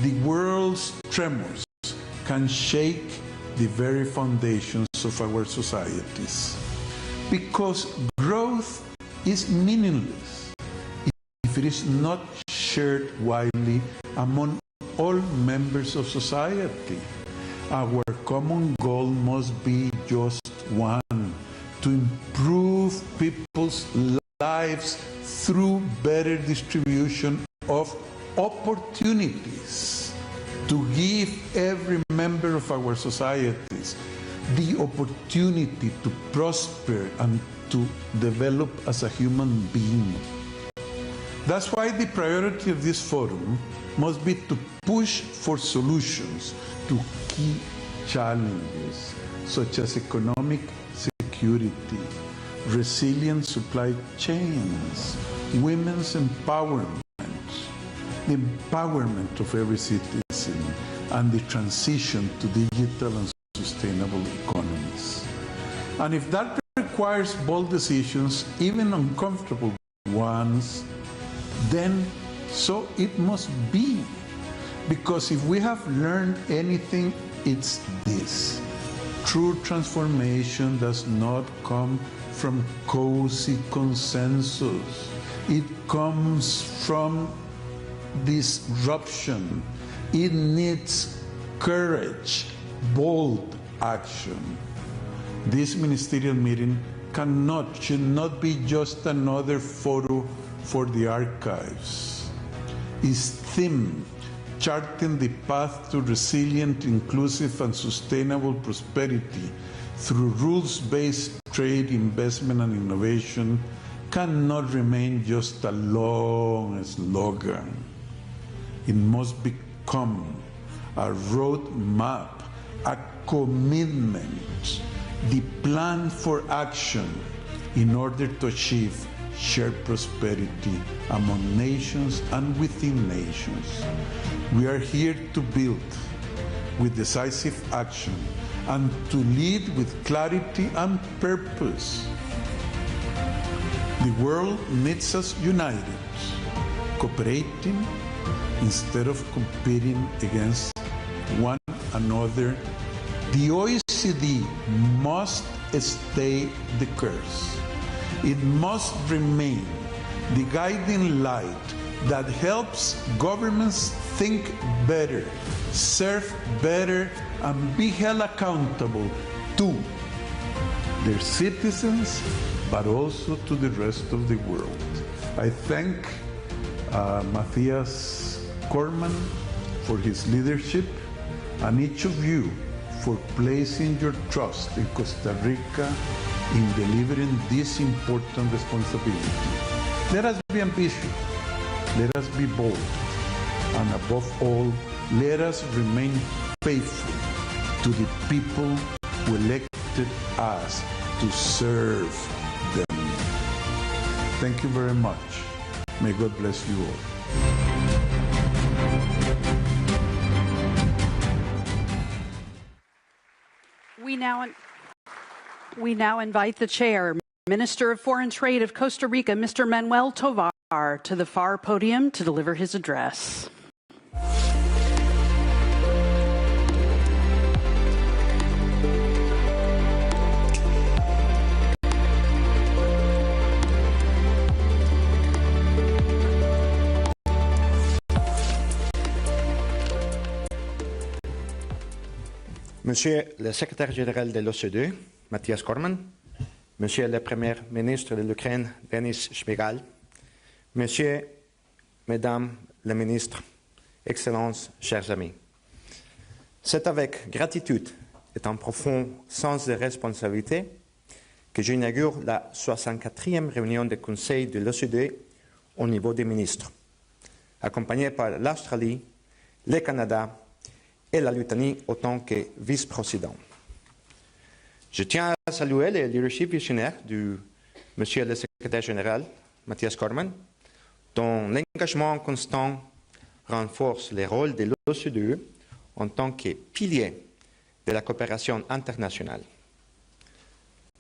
[SPEAKER 8] the world's tremors can shake the very foundations of our societies. Because growth is meaningless if it is not shared widely among all members of society. Our common goal must be just one: to improve people's lives through better distribution of opportunities, to give every member of our societies the opportunity to prosper and to develop as a human being. That's why the priority of this forum must be to push for solutions to key challenges such as economic security, resilient supply chains, women's empowerment, the empowerment of every citizen, and the transition to digital and sustainable economies. And if that requires bold decisions, even uncomfortable ones, then so it must be. Because if we have learned anything, it's this. True transformation does not come from cozy consensus. It comes from disruption. It needs courage, bold action. This ministerial meeting should not be just another photo for the archives. Its theme, charting the path to resilient, inclusive, and sustainable prosperity through rules-based trade, investment, and innovation, cannot remain just a long slogan. It must become a roadmap, a commitment, the plan for action in order to achieve shared prosperity among nations and within nations. We are here to build with decisive action and to lead with clarity and purpose. The world needs us united, cooperating instead of competing against one another. The OECD must stay the course. It must remain the guiding light that helps governments think better, serve better, and be held accountable to their citizens, but also to the rest of the world. I thank Mathias Cormann for his leadership, and each of you for placing your trust in Costa Rica in delivering this important responsibility. Let us be ambitious, let us be bold, and above all, let us remain faithful to the people who elected us to serve them. Thank you very much. May God bless you all.
[SPEAKER 6] We now invite the Chair, Minister of Foreign Trade of Costa Rica, Mr. Manuel Tovar, to the far podium to deliver his address.
[SPEAKER 9] Monsieur le secrétaire général de l'OCDE, Mathias Cormann, Monsieur le Premier ministre de l'Ukraine, Denis Shmyhal, Monsieur, Mesdames les ministres, Excellences, chers amis. C'est avec gratitude et un profond sens de responsabilité que j'inaugure la 64e réunion du Conseil de l'OCDE au niveau des ministres, accompagné par l'Australie, le Canada et la Lituanie en tant que vice-président. Je tiens à saluer le leadership visionnaire du Monsieur le secrétaire général, Mathias Cormann, dont l'engagement constant renforce le rôle de l'OCDE en tant que pilier de la coopération internationale.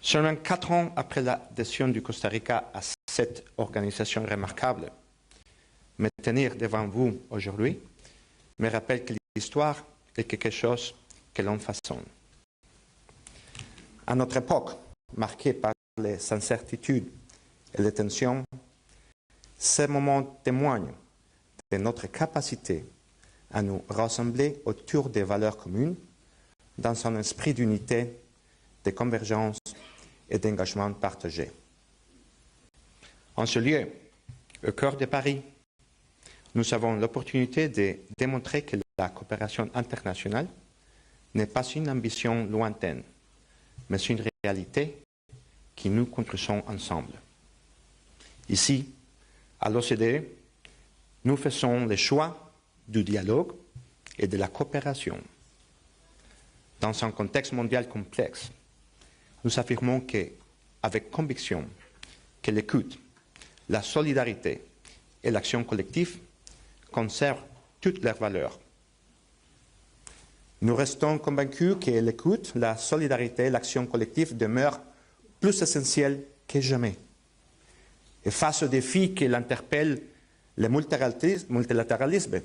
[SPEAKER 9] Seulement 4 ans après l'adhésion du Costa Rica à cette organisation remarquable, me tenir devant vous aujourd'hui me rappelle que l'histoire est quelque chose que l'on façonne. À notre époque, marquée par les incertitudes et les tensions, ces moments témoignent de notre capacité à nous rassembler autour des valeurs communes dans un esprit d'unité, de convergence et d'engagement partagé. En ce lieu, au cœur de Paris, nous avons l'opportunité de démontrer que la coopération internationale n'est pas une ambition lointaine, mais une réalité que nous construisons ensemble. Ici, à l'OCDE, nous faisons le choix du dialogue et de la coopération. Dans un contexte mondial complexe, nous affirmons avec conviction que l'écoute, la solidarité et l'action collective conservent toutes leurs valeurs. Nous restons convaincus que l'écoute, la solidarité et l'action collective demeurent plus essentiel que jamais. Et face aux défis qui l'interpellent, le multilatéralisme,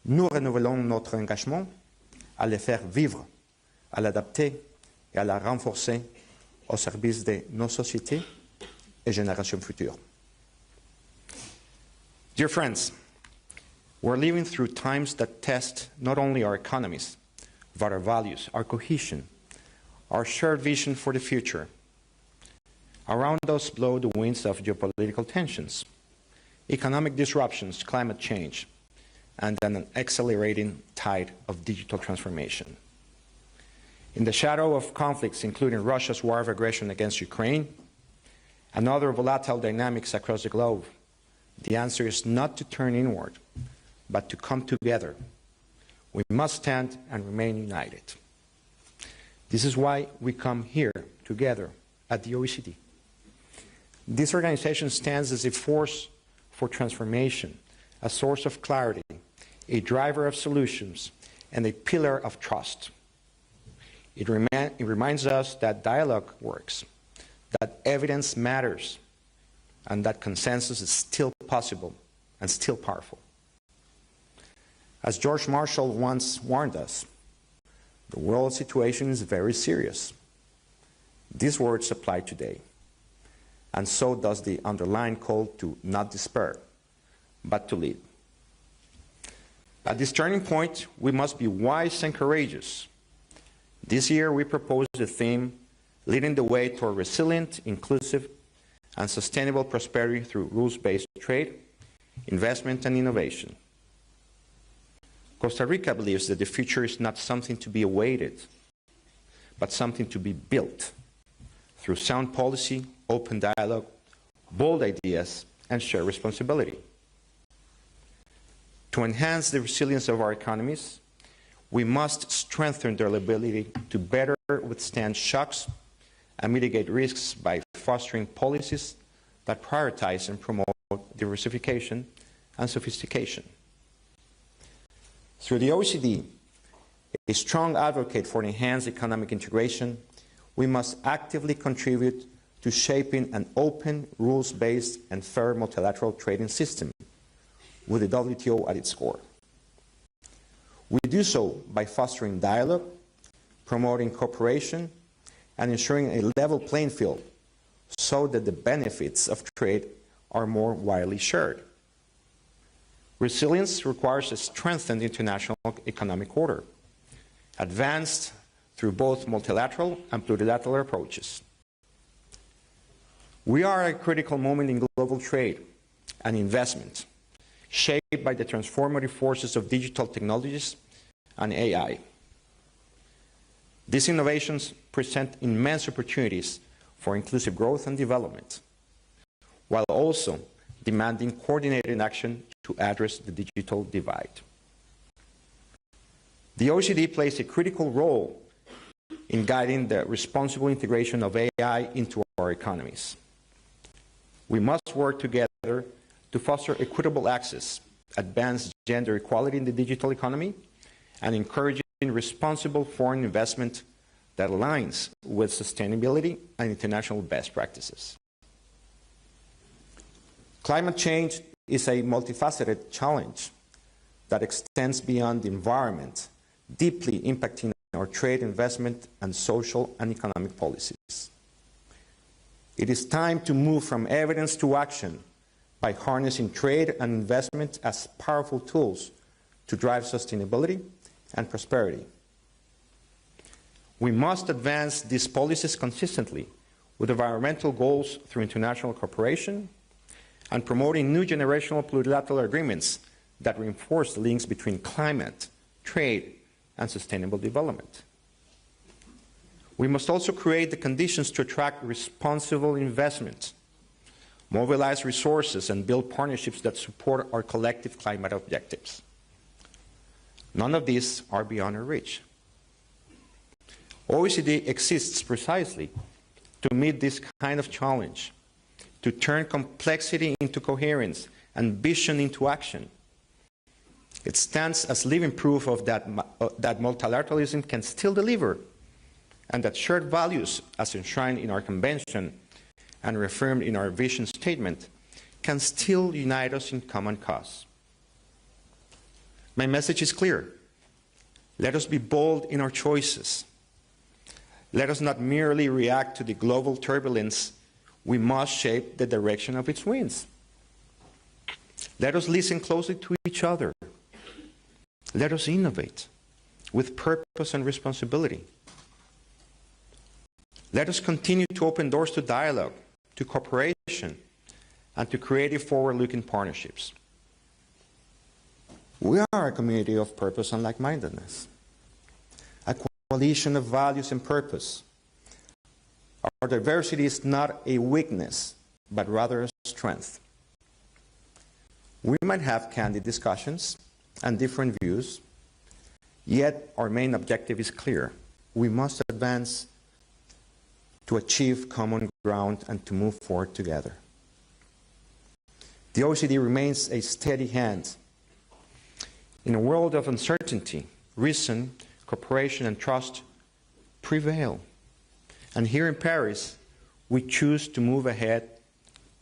[SPEAKER 9] nous renouvelons notre engagement à le faire vivre, à l'adapter et à la renforcer au service de nos sociétés et générations futures. Dear friends, we're living through times that test not only our economies, but our values, our cohesion, our shared vision for the future. Around us blow the winds of geopolitical tensions, economic disruptions, climate change, and an accelerating tide of digital transformation. In the shadow of conflicts, including Russia's war of aggression against Ukraine and other volatile dynamics across the globe, the answer is not to turn inward, but to come together. We must stand and remain united. This is why we come here together at the OECD. This organization stands as a force for transformation, a source of clarity, a driver of solutions, and a pillar of trust. It reminds us that dialogue works, that evidence matters, and that consensus is still possible and still powerful. As George Marshall once warned us, the world situation is very serious. These words apply today, and so does the underlying call to not despair, but to lead. At this turning point, we must be wise and courageous. This year, we propose the theme, leading the way toward resilient, inclusive, and sustainable prosperity through rules-based trade, investment, and innovation. Costa Rica believes that the future is not something to be awaited, but something to be built through sound policy, open dialogue, bold ideas, and shared responsibility. To enhance the resilience of our economies, we must strengthen their ability to better withstand shocks and mitigate risks by fostering policies that prioritize and promote diversification and sophistication. Through the OECD, a strong advocate for enhanced economic integration, we must actively contribute to shaping an open, rules-based, and fair multilateral trading system with the WTO at its core. We do so by fostering dialogue, promoting cooperation, and ensuring a level playing field so that the benefits of trade are more widely shared. Resilience requires a strengthened international economic order, advanced through both multilateral and plurilateral approaches. We are at a critical moment in global trade and investment, shaped by the transformative forces of digital technologies and AI. These innovations present immense opportunities for inclusive growth and development, while also demanding coordinated action to address the digital divide. The OECD plays a critical role in guiding the responsible integration of AI into our economies. We must work together to foster equitable access, advance gender equality in the digital economy, and encouraging responsible foreign investment that aligns with sustainability and international best practices. Climate change is a multifaceted challenge that extends beyond the environment, deeply impacting our trade, investment, and social and economic policies. It is time to move from evidence to action by harnessing trade and investment as powerful tools to drive sustainability and prosperity. We must advance these policies consistently with environmental goals through international cooperation and promoting new generational plurilateral agreements that reinforce the links between climate, trade, and sustainable development. We must also create the conditions to attract responsible investment, mobilize resources, and build partnerships that support our collective climate objectives. None of these are beyond our reach. OECD exists precisely to meet this kind of challenge, to turn complexity into coherence and vision into action. It stands as living proof of that multilateralism can still deliver and that shared values, as enshrined in our convention and reaffirmed in our vision statement, can still unite us in common cause. My message is clear. Let us be bold in our choices. Let us not merely react to the global turbulence. We must shape the direction of its winds. Let us listen closely to each other. Let us innovate with purpose and responsibility. Let us continue to open doors to dialogue, to cooperation, and to creative forward-looking partnerships. We are a community of purpose and like-mindedness, a coalition of values and purpose. Our diversity is not a weakness, but rather a strength. We might have candid discussions and different views, yet our main objective is clear. We must advance to achieve common ground and to move forward together. The OECD remains a steady hand. In a world of uncertainty, reason, cooperation, and trust prevail. And here in Paris, we choose to move ahead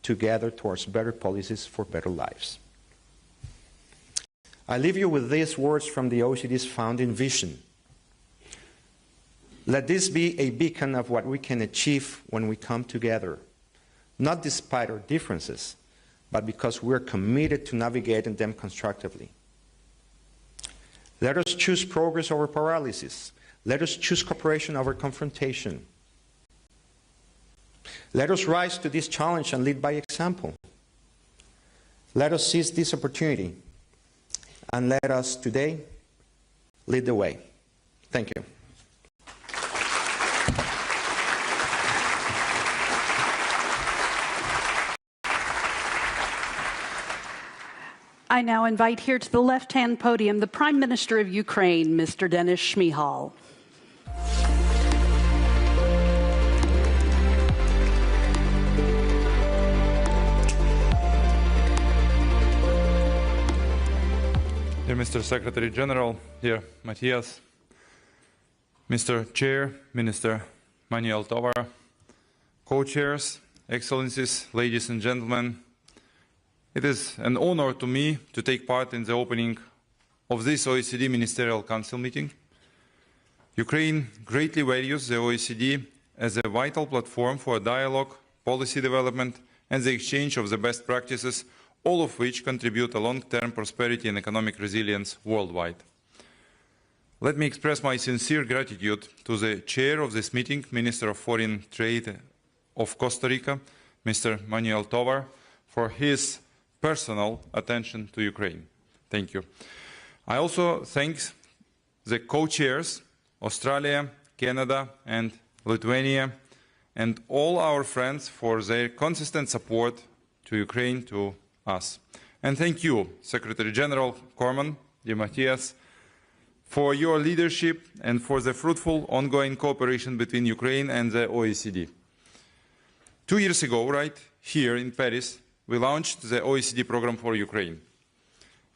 [SPEAKER 9] together towards better policies for better lives. I leave you with these words from the OECD's founding vision. Let this be a beacon of what we can achieve when we come together, not despite our differences, but because we're committed to navigating them constructively. Let us choose progress over paralysis. Let us choose cooperation over confrontation. Let us rise to this challenge and lead by example. Let us seize this opportunity and let us today lead the way. Thank you.
[SPEAKER 6] I now invite here to the left-hand podium the Prime Minister of Ukraine, Mr. Denis Shmyhal.
[SPEAKER 10] Dear Mr. Secretary-General, dear Mathias, Mr. Chair, Minister Manuel Tovar, co-chairs, Excellencies, ladies and gentlemen, it is an honor to me to take part in the opening of this OECD Ministerial Council meeting. Ukraine greatly values the OECD as a vital platform for dialogue, policy development, and the exchange of the best practices, all of which contribute to long-term prosperity and economic resilience worldwide. Let me express my sincere gratitude to the chair of this meeting, Minister of Foreign Trade of Costa Rica, Mr. Manuel Tovar, for his personal attention to Ukraine. Thank you. I also thank the co-chairs, Australia, Canada, and Lithuania, and all our friends for their consistent support to Ukraine, to us. And thank you, Secretary-General Cormann, dear Mathias, for your leadership and for the fruitful ongoing cooperation between Ukraine and the OECD. 2 years ago, right here in Paris, we launched the OECD program for Ukraine.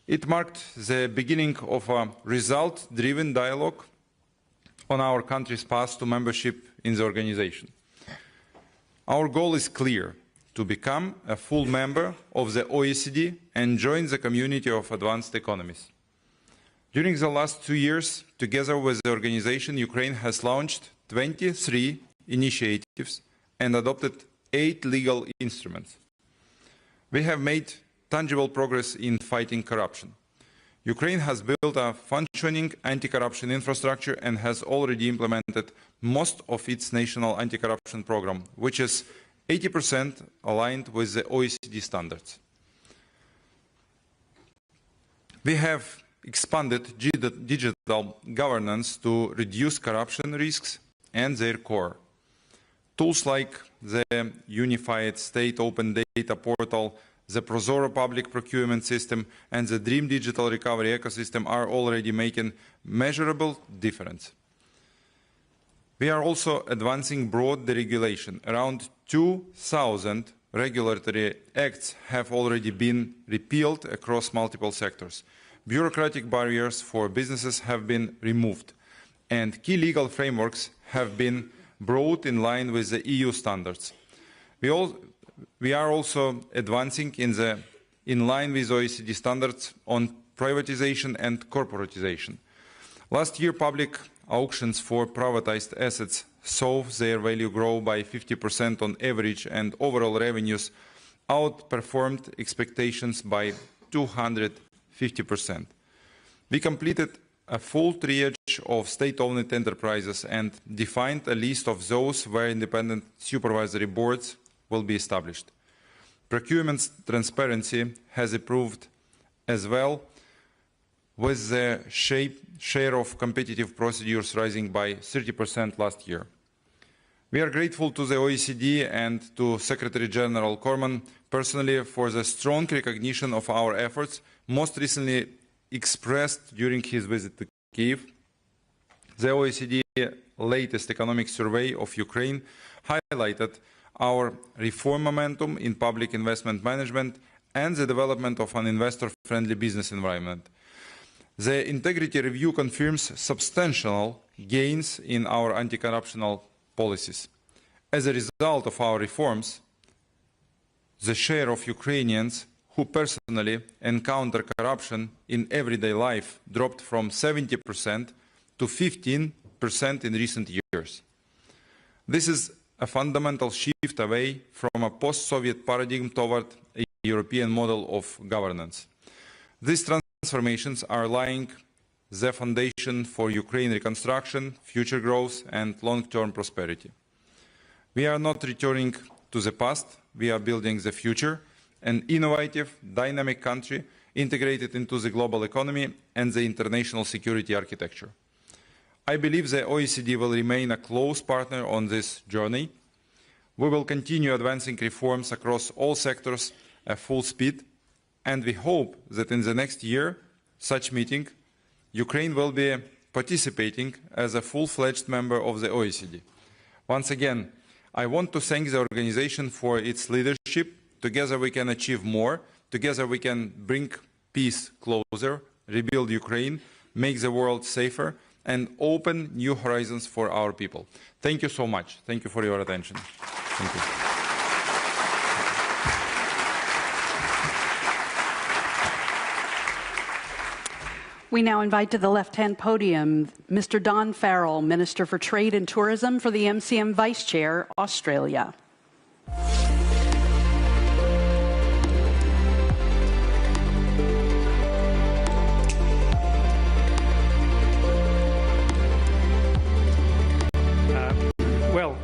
[SPEAKER 10] It marked the beginning of a result-driven dialogue on our country's path to membership in the organization. Our goal is clear: to become a full member of the OECD and join the community of advanced economies. During the last 2 years, together with the organization, Ukraine has launched 23 initiatives and adopted 8 legal instruments. We have made tangible progress in fighting corruption. Ukraine has built a functioning anti-corruption infrastructure and has already implemented most of its national anti-corruption program, which is 80% aligned with the OECD standards. We have expanded digital governance to reduce corruption risks and their core. Tools like the Unified State Open Data Portal, the Prozoro public procurement system, and the Dream Digital Recovery ecosystem are already making measurable difference. We are also advancing broad deregulation. Around 2,000 regulatory acts have already been repealed across multiple sectors. Bureaucratic barriers for businesses have been removed, and key legal frameworks have been brought in line with the EU standards. We are also advancing in line with OECD standards on privatization and corporatization. Last year, public auctions for privatized assets saw their value grow by 50% on average, and overall revenues outperformed expectations by 250%. We completed a full triage of state-owned enterprises and defined a list of those where independent supervisory boards will be established. Procurement transparency has improved as well, with the share of competitive procedures rising by 30% last year. We are grateful to the OECD and to Secretary-General Cormann personally for the strong recognition of our efforts, most recently expressed during his visit to Kyiv. The OECD latest economic survey of Ukraine highlighted our reform momentum in public investment management and the development of an investor-friendly business environment. The integrity review confirms substantial gains in our anti-corruption policies. As a result of our reforms, the share of Ukrainians who personally encounter corruption in everyday life dropped from 70% to 15% in recent years. This is a fundamental shift away from a post-Soviet paradigm toward a European model of governance. These transformations are laying the foundation for Ukraine reconstruction, future growth, and long-term prosperity. We are not returning to the past, we are building the future, an innovative, dynamic country integrated into the global economy and the international security architecture. I believe the OECD will remain a close partner on this journey. We will continue advancing reforms across all sectors at full speed, and we hope that in the next year, such meeting, Ukraine will be participating as a full-fledged member of the OECD. Once again, I want to thank the organization for its leadership. Together we can achieve more. Together we can bring peace closer, rebuild Ukraine, make the world safer, and open new horizons for our people. Thank you so much. Thank you for your attention. Thank you.
[SPEAKER 6] We now invite to the left-hand podium Mr. Don Farrell, Minister for Trade and Tourism for the MCM Vice Chair, Australia.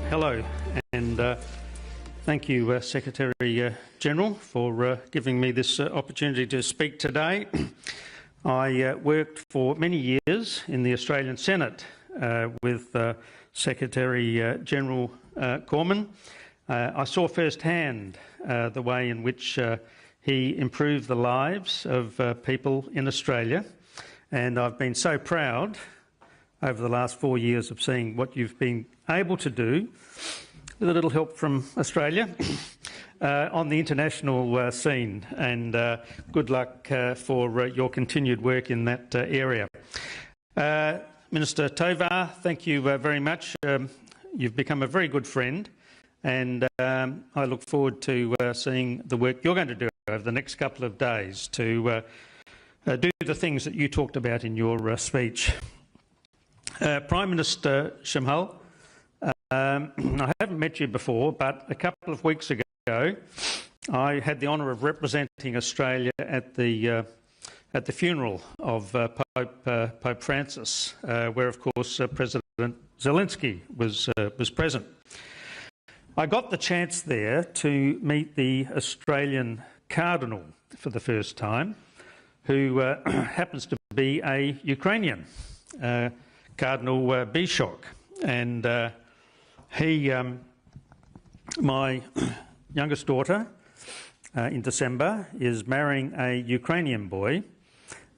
[SPEAKER 11] Hello, and thank you, Secretary-General, for giving me this opportunity to speak today. I worked for many years in the Australian Senate with Secretary-General Cormann. I saw firsthand the way in which he improved the lives of people in Australia, and I've been so proud over the last 4 years of seeing what you've been able to do, with a little help from Australia, on the international scene, and good luck for your continued work in that area. Minister Tovar, thank you very much. You've become a very good friend, and I look forward to seeing the work you're going to do over the next couple of days to do the things that you talked about in your speech. Prime Minister Shimhal, I haven't met you before, but a couple of weeks ago I had the honour of representing Australia at the funeral of Pope Francis, where of course President Zelensky was present. I got the chance there to meet the Australian Cardinal for the first time, who happens to be a Ukrainian. Cardinal Bishok, and my youngest daughter in December is marrying a Ukrainian boy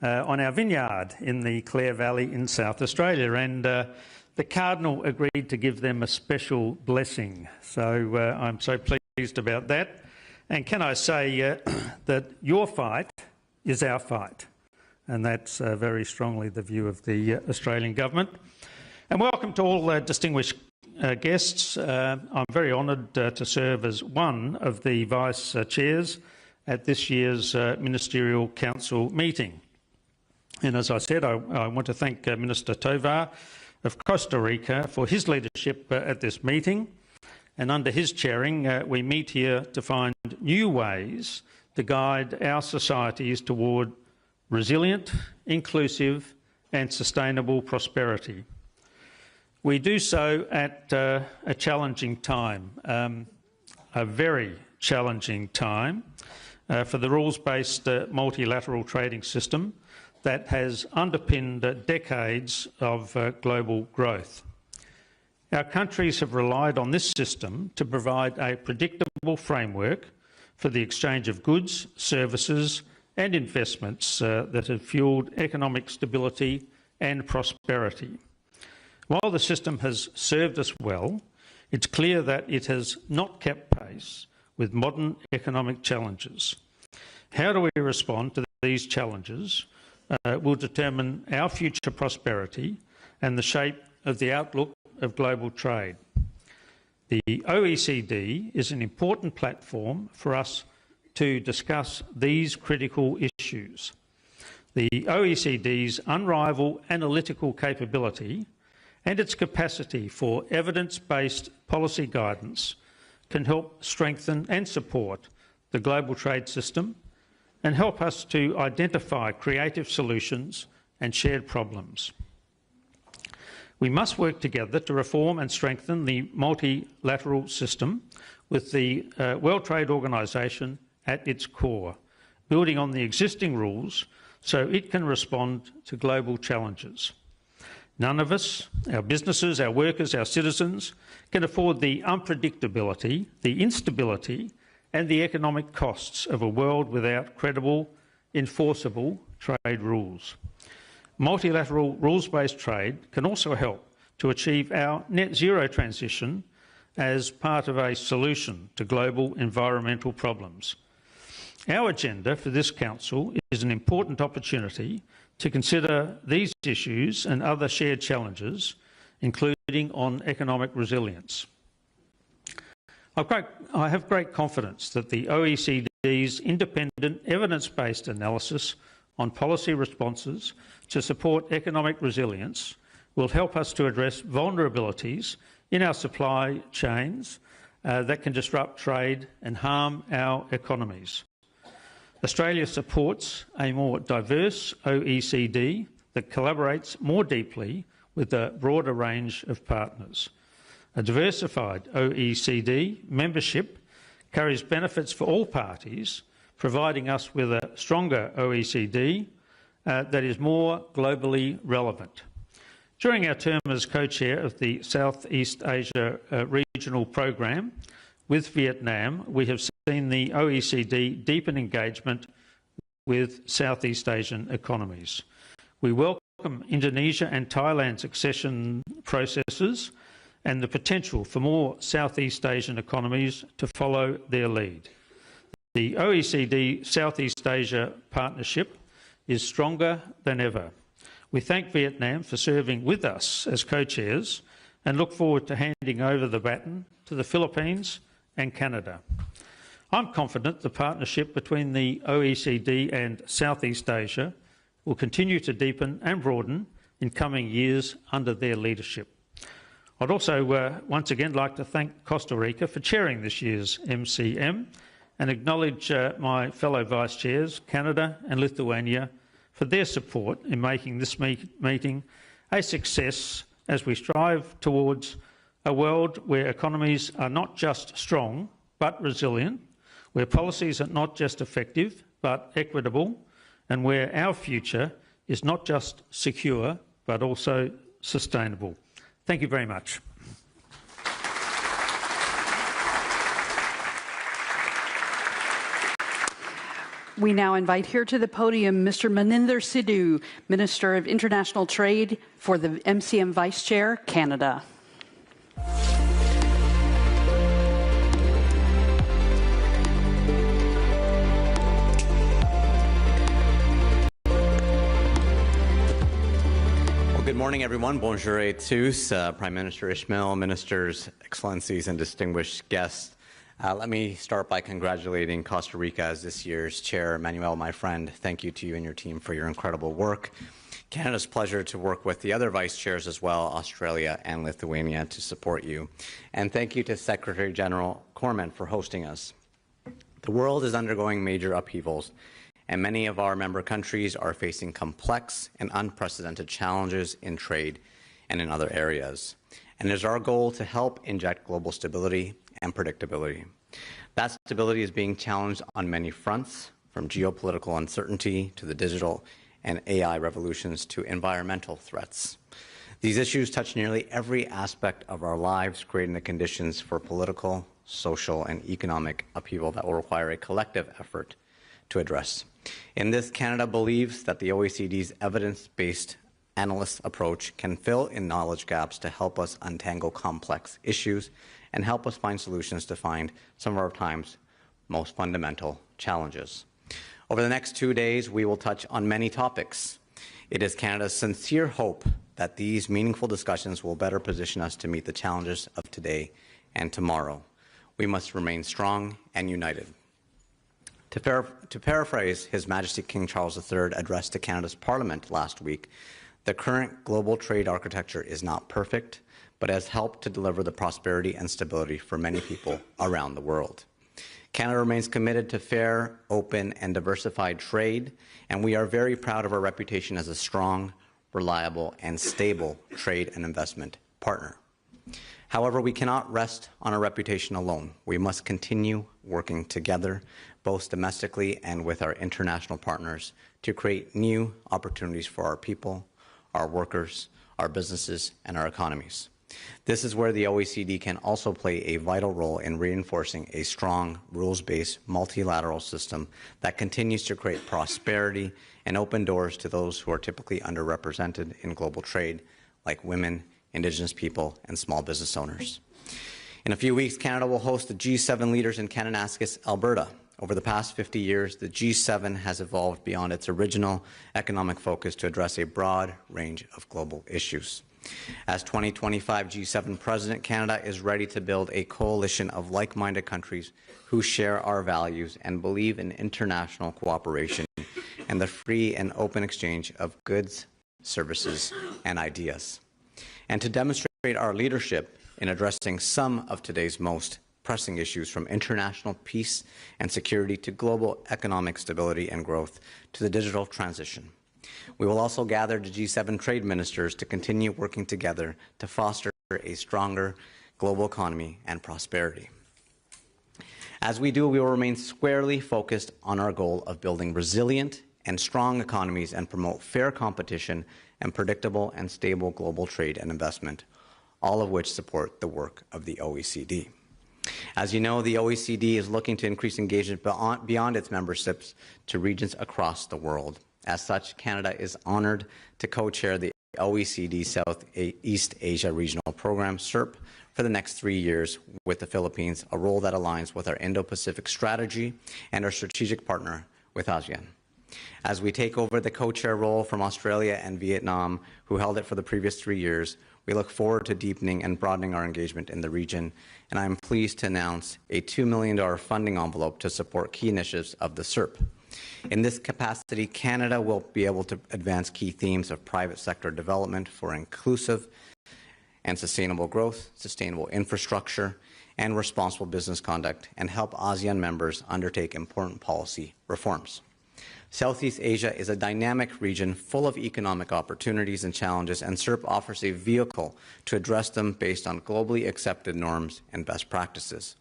[SPEAKER 11] on our vineyard in the Clare Valley in South Australia, and the Cardinal agreed to give them a special blessing, so I'm so pleased about that. And can I say that your fight is our fight? And that's very strongly the view of the Australian government. And welcome to all distinguished guests. I'm very honoured to serve as one of the Vice Chairs at this year's Ministerial Council Meeting. And as I said, I want to thank Minister Tovar of Costa Rica for his leadership at this meeting. And under his chairing, we meet here to find new ways to guide our societies toward resilient, inclusive and sustainable prosperity. We do so at a challenging time, a very challenging time for the rules-based multilateral trading system that has underpinned decades of global growth. Our countries have relied on this system to provide a predictable framework for the exchange of goods, services and investments that have fuelled economic stability and prosperity. While the system has served us well, it's clear that it has not kept pace with modern economic challenges. How do we respond to these challenges will determine our future prosperity and the shape of the outlook of global trade. The OECD is an important platform for us to discuss these critical issues. The OECD's unrivaled analytical capability and its capacity for evidence-based policy guidance can help strengthen and support the global trade system and help us to identify creative solutions and shared problems. We must work together to reform and strengthen the multilateral system with the World Trade Organization at its core, building on the existing rules so it can respond to global challenges. None of us, our businesses, our workers, our citizens, can afford the unpredictability, the instability and the economic costs of a world without credible, enforceable trade rules. Multilateral rules-based trade can also help to achieve our net zero transition as part of a solution to global environmental problems. Our agenda for this Council is an important opportunity to consider these issues and other shared challenges, including on economic resilience. I have great confidence that the OECD's independent evidence-based analysis on policy responses to support economic resilience will help us to address vulnerabilities in our supply chains that can disrupt trade and harm our economies. Australia supports a more diverse OECD that collaborates more deeply with a broader range of partners. A diversified OECD membership carries benefits for all parties, providing us with a stronger OECD that is more globally relevant. During our term as co-chair of the Southeast Asia Regional Program with Vietnam, we have seen the OECD deepen engagement with Southeast Asian economies. We welcome Indonesia and Thailand's accession processes and the potential for more Southeast Asian economies to follow their lead. The OECD Southeast Asia Partnership is stronger than ever. We thank Vietnam for serving with us as co-chairs and look forward to handing over the baton to the Philippines and Canada. I'm confident the partnership between the OECD and Southeast Asia will continue to deepen and broaden in coming years under their leadership. I'd also once again like to thank Costa Rica for chairing this year's MCM and acknowledge my fellow Vice Chairs, Canada and Lithuania, for their support in making this meeting a success as we strive towards a world where economies are not just strong but resilient, where policies are not just effective but equitable, and where our future is not just secure but also sustainable. Thank you very much.
[SPEAKER 6] We now invite here to the podium Mr. Maninder Sidhu, Minister of International Trade for the MCM Vice Chair, Canada.
[SPEAKER 12] Well, good morning, everyone. Bonjour et tous. Prime Minister Ismail, Ministers, Excellencies, and distinguished guests. Let me start by congratulating Costa Rica as this year's chair. Manuel, my friend, thank you to you and your team for your incredible work. Canada's pleasure to work with the other vice chairs as well, Australia and Lithuania, to support you. And thank you to Secretary-General Cormann for hosting us. The world is undergoing major upheavals, and many of our member countries are facing complex and unprecedented challenges in trade and in other areas. And it is our goal to help inject global stability and predictability. That stability is being challenged on many fronts, from geopolitical uncertainty to the digital and AI revolutions to environmental threats. These issues touch nearly every aspect of our lives, creating the conditions for political, social, and economic upheaval that will require a collective effort to address. In this, Canada believes that the OECD's evidence-based analyst approach can fill in knowledge gaps to help us untangle complex issues and help us find solutions to find some of our time's most fundamental challenges. Over the next 2 days, we will touch on many topics. It is Canada's sincere hope that these meaningful discussions will better position us to meet the challenges of today and tomorrow. We must remain strong and united. To paraphrase His Majesty King Charles III addressed to Canada's Parliament last week, the current global trade architecture is not perfect, but has helped to deliver the prosperity and stability for many people around the world. Canada remains committed to fair, open, and diversified trade, and we are very proud of our reputation as a strong, reliable, and stable trade and investment partner. However, we cannot rest on our reputation alone. We must continue working together, both domestically and with our international partners, to create new opportunities for our people, our workers, our businesses, and our economies. This is where the OECD can also play a vital role in reinforcing a strong, rules-based, multilateral system that continues to create prosperity and open doors to those who are typically underrepresented in global trade, like women, Indigenous people, and small business owners. In a few weeks, Canada will host the G7 leaders in Kananaskis, Alberta. Over the past 50 years, the G7 has evolved beyond its original economic focus to address a broad range of global issues. As 2025 G7 President, Canada is ready to build a coalition of like-minded countries who share our values and believe in international cooperation and the free and open exchange of goods, services, and ideas. And to demonstrate our leadership in addressing some of today's most pressing issues, from international peace and security to global economic stability and growth to the digital transition. We will also gather the G7 trade ministers to continue working together to foster a stronger global economy and prosperity. As we do, we will remain squarely focused on our goal of building resilient and strong economies and promote fair competition and predictable and stable global trade and investment, all of which support the work of the OECD. As you know, the OECD is looking to increase engagement beyond its memberships to regions across the world. As such, Canada is honoured to co-chair the OECD Southeast Asia Regional Program, SERP, for the next 3 years with the Philippines, a role that aligns with our Indo-Pacific strategy and our strategic partner with ASEAN. As we take over the co-chair role from Australia and Vietnam, who held it for the previous 3 years, we look forward to deepening and broadening our engagement in the region, and I am pleased to announce a $2 million funding envelope to support key initiatives of the SERP. In this capacity, Canada will be able to advance key themes of private sector development for inclusive and sustainable growth, sustainable infrastructure, and responsible business conduct, and help ASEAN members undertake important policy reforms. Southeast Asia is a dynamic region full of economic opportunities and challenges, and SERP offers a vehicle to address them based on globally accepted norms and best practices.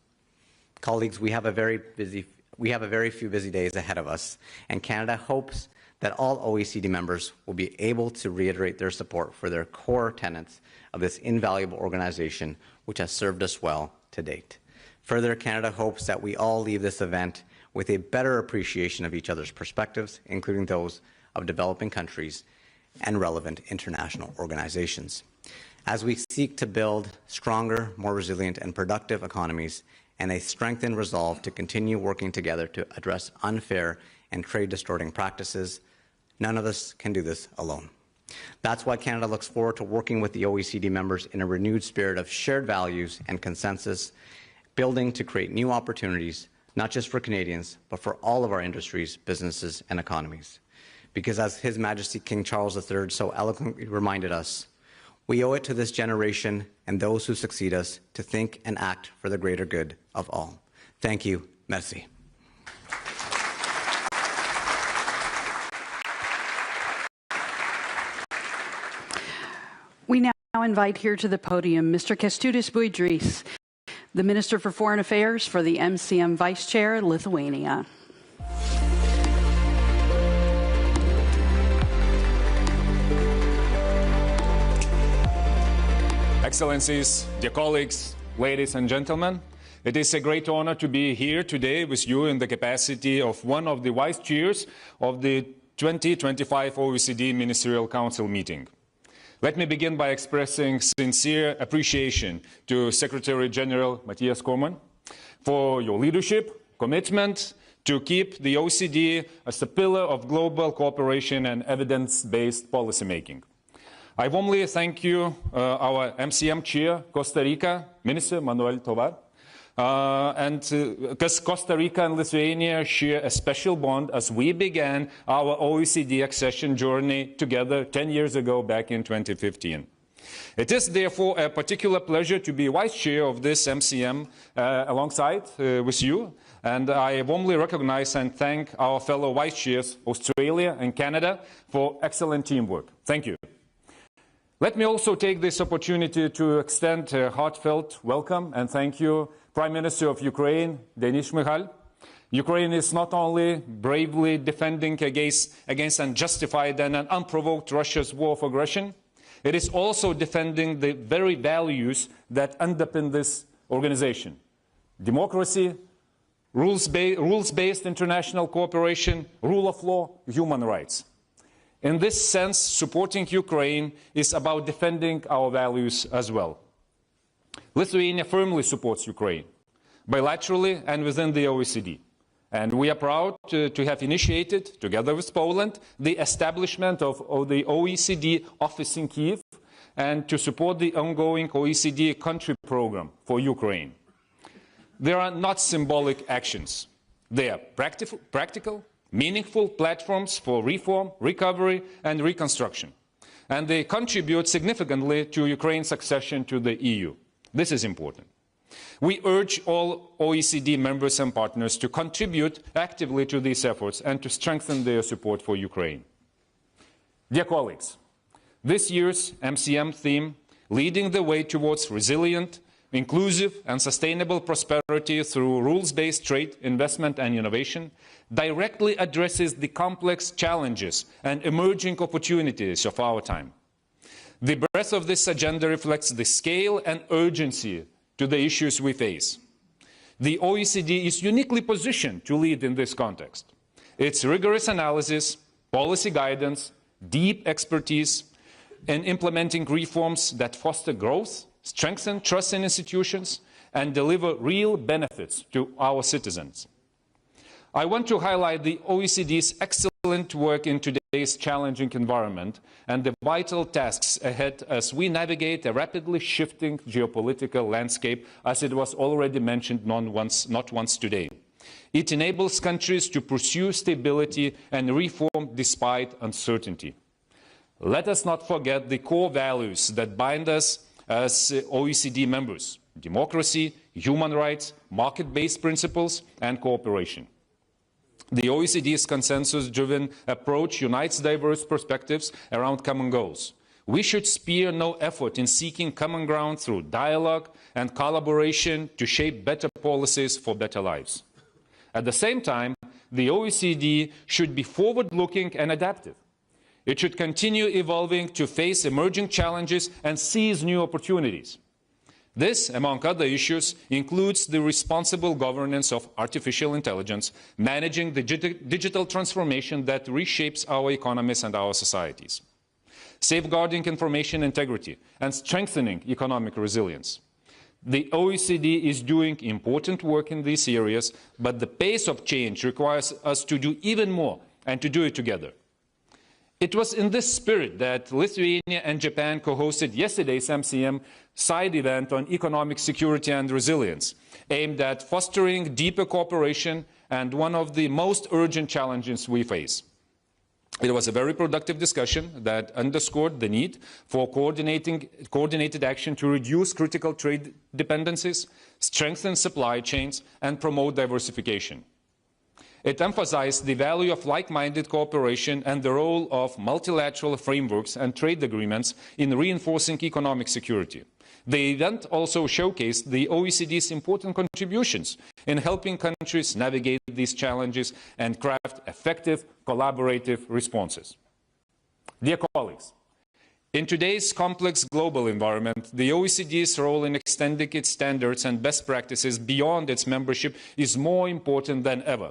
[SPEAKER 12] Colleagues, we have a very few busy days ahead of us, and Canada hopes that all OECD members will be able to reiterate their support for their core tenets of this invaluable organization, which has served us well to date. Further, Canada hopes that we all leave this event with a better appreciation of each other's perspectives, including those of developing countries and relevant international organizations. As we seek to build stronger, more resilient and productive economies and a strengthened resolve to continue working together to address unfair and trade-distorting practices, none of us can do this alone. That's why Canada looks forward to working with the OECD members in a renewed spirit of shared values and consensus, building to create new opportunities, not just for Canadians, but for all of our industries, businesses, and economies. Because as His Majesty King Charles III so eloquently reminded us, we owe it to this generation and those who succeed us to think and act for the greater good of all. Thank you. Merci.
[SPEAKER 6] We now invite here to the podium Mr. Kęstutis Budrys, the Minister for Foreign Affairs for the MCM Vice Chair, Lithuania.
[SPEAKER 13] Excellencies, dear colleagues, ladies and gentlemen, it is a great honor to be here today with you in the capacity of one of the vice chairs of the 2025 OECD Ministerial Council Meeting. Let me begin by expressing sincere appreciation to Secretary-General Mathias Cormann for your leadership, commitment to keep the OECD as a pillar of global cooperation and evidence-based policymaking. I warmly thank you, our MCM Chair, Costa Rica, Minister Manuel Tovar, because Costa Rica and Lithuania share a special bond as we began our OECD accession journey together 10 years ago, back in 2015. It is therefore a particular pleasure to be Vice Chair of this MCM alongside with you, and I warmly recognize and thank our fellow Vice Chairs, Australia and Canada, for excellent teamwork. Thank you. Let me also take this opportunity to extend a heartfelt welcome and thank you, Prime Minister of Ukraine, Denis Shmyhal. Ukraine is not only bravely defending against unjustified and unprovoked Russia's war of aggression, it is also defending the very values that underpin this organization: democracy, rules-based international cooperation, rule of law, human rights. In this sense, supporting Ukraine is about defending our values as well. Lithuania firmly supports Ukraine, bilaterally and within the OECD. And we are proud to have initiated, together with Poland, the establishment of the OECD office in Kyiv and to support the ongoing OECD country program for Ukraine. There are not symbolic actions. They are practical, meaningful platforms for reform, recovery and reconstruction. And they contribute significantly to Ukraine's accession to the EU. This is important. We urge all OECD members and partners to contribute actively to these efforts and to strengthen their support for Ukraine. Dear colleagues, this year's MCM theme, leading the way towards resilient, inclusive and sustainable prosperity through rules-based trade, investment and innovation, directly addresses the complex challenges and emerging opportunities of our time. The breadth of this agenda reflects the scale and urgency to the issues we face. The OECD is uniquely positioned to lead in this context. Its rigorous analysis, policy guidance, deep expertise in implementing reforms that foster growth, strengthen trust in institutions, and deliver real benefits to our citizens. I want to highlight the OECD's excellent work in today's challenging environment and the vital tasks ahead as we navigate a rapidly shifting geopolitical landscape, as it was already mentioned not once today. It enables countries to pursue stability and reform despite uncertainty. Let us not forget the core values that bind us as OECD members: democracy, human rights, market-based principles, and cooperation. The OECD's consensus-driven approach unites diverse perspectives around common goals. We should spare no effort in seeking common ground through dialogue and collaboration to shape better policies for better lives. At the same time, the OECD should be forward-looking and adaptive. It should continue evolving to face emerging challenges and seize new opportunities. This, among other issues, includes the responsible governance of artificial intelligence, managing the digital transformation that reshapes our economies and our societies, safeguarding information integrity, and strengthening economic resilience. The OECD is doing important work in these areas, but the pace of change requires us to do even more and to do it together. It was in this spirit that Lithuania and Japan co-hosted yesterday's MCM side event on economic security and resilience, aimed at fostering deeper cooperation and one of the most urgent challenges we face. It was a very productive discussion that underscored the need for coordinated action to reduce critical trade dependencies, strengthen supply chains, and promote diversification. It emphasized the value of like-minded cooperation and the role of multilateral frameworks and trade agreements in reinforcing economic security. The event also showcased the OECD's important contributions in helping countries navigate these challenges and craft effective, collaborative responses. Dear colleagues, in today's complex global environment, the OECD's role in extending its standards and best practices beyond its membership is more important than ever.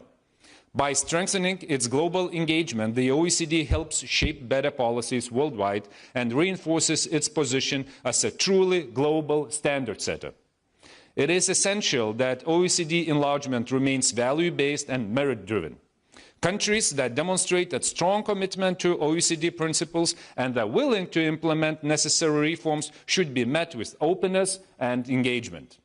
[SPEAKER 13] By strengthening its global engagement, the OECD helps shape better policies worldwide and reinforces its position as a truly global standard setter. It is essential that OECD enlargement remains value-based and merit-driven. Countries that demonstrate a strong commitment to OECD principles and are willing to implement necessary reforms should be met with openness and engagement.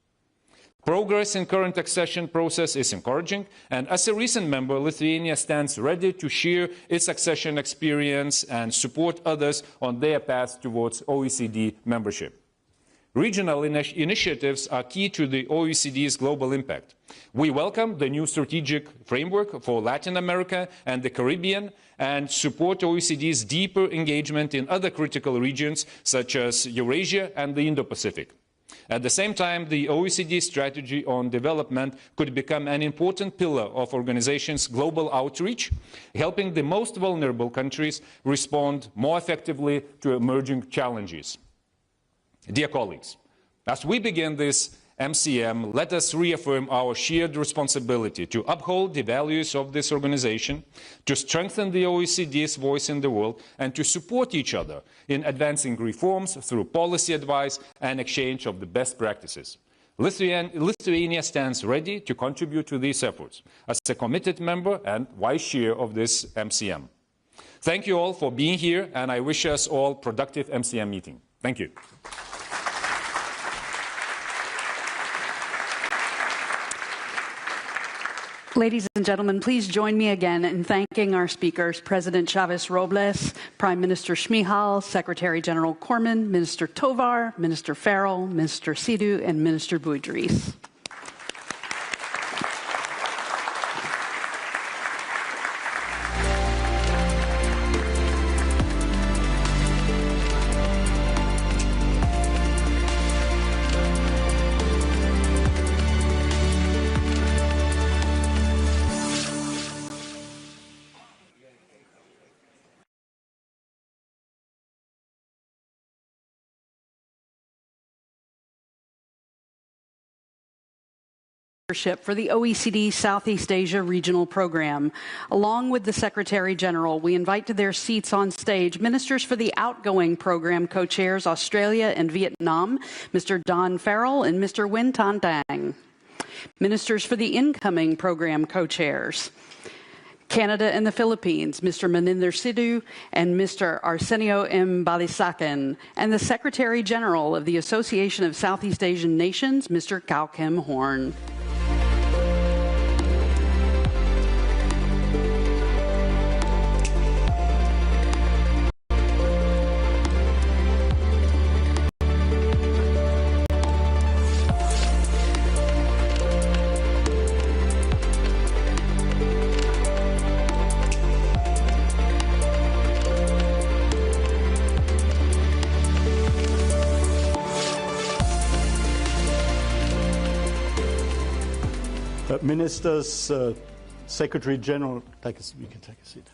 [SPEAKER 13] Progress in current accession process is encouraging, and as a recent member, Lithuania stands ready to share its accession experience and support others on their path towards OECD membership. Regional initiatives are key to the OECD's global impact. We welcome the new strategic framework for Latin America and the Caribbean and support OECD's deeper engagement in other critical regions such as Eurasia and the Indo-Pacific. At the same time, the OECD strategy on development could become an important pillar of organizations' global outreach, helping the most vulnerable countries respond more effectively to emerging challenges. Dear colleagues, as we begin this MCM, let us reaffirm our shared responsibility to uphold the values of this organization, to strengthen the OECD's voice in the world, and to support each other in advancing reforms through policy advice and exchange of the best practices. Lithuania stands ready to contribute to these efforts as a committed member and vice chair of this MCM. Thank you all for being here, and I wish us all a productive MCM meeting. Thank you.
[SPEAKER 6] Ladies and gentlemen, please join me again in thanking our speakers, President Chavez Robles, Prime Minister Shmihal, Secretary-General Cormann, Minister Tovar, Minister Farrell, Minister Sidhu, and Minister Boudries. For the OECD Southeast Asia Regional Program. Along with the Secretary-General, we invite to their seats on stage ministers for the outgoing program co-chairs Australia and Vietnam, Mr. Don Farrell and Mr. Win Tan Tang. Ministers for the incoming program co-chairs, Canada and the Philippines, Mr. Maninder Sidhu and Mr. Arsenio M. Balisacan, and the Secretary-General of the Association of Southeast Asian Nations, Mr. Kao Kim Horn.
[SPEAKER 1] Ministers, Secretary-General, we can take a seat.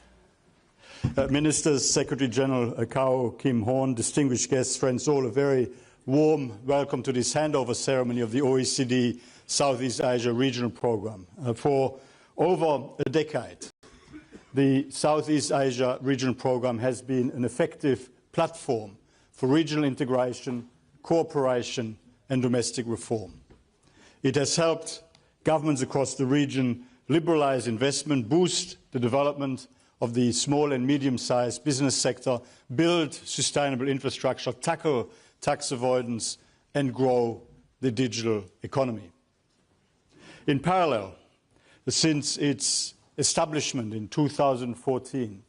[SPEAKER 1] Ministers, Secretary-General Kao Kim Horn, distinguished guests, friends all, a very warm welcome to this handover ceremony of the OECD Southeast Asia Regional Program. For over a decade, the Southeast Asia Regional Program has been an effective platform for regional integration, cooperation, and domestic reform. It has helped governments across the region liberalize investment, boost the development of the small and medium-sized business sector, build sustainable infrastructure, tackle tax avoidance, and grow the digital economy. In parallel, since its establishment in 2014,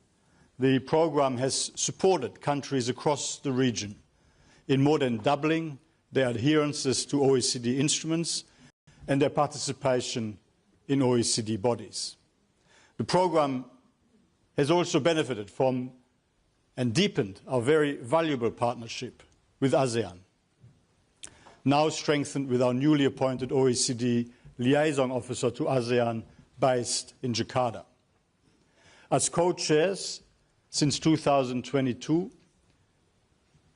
[SPEAKER 1] the programme has supported countries across the region in more than doubling their adherences to OECD instruments and their participation in OECD bodies. The programme has also benefited from and deepened our very valuable partnership with ASEAN, now strengthened with our newly appointed OECD liaison officer to ASEAN based in Jakarta. As co-chairs since 2022,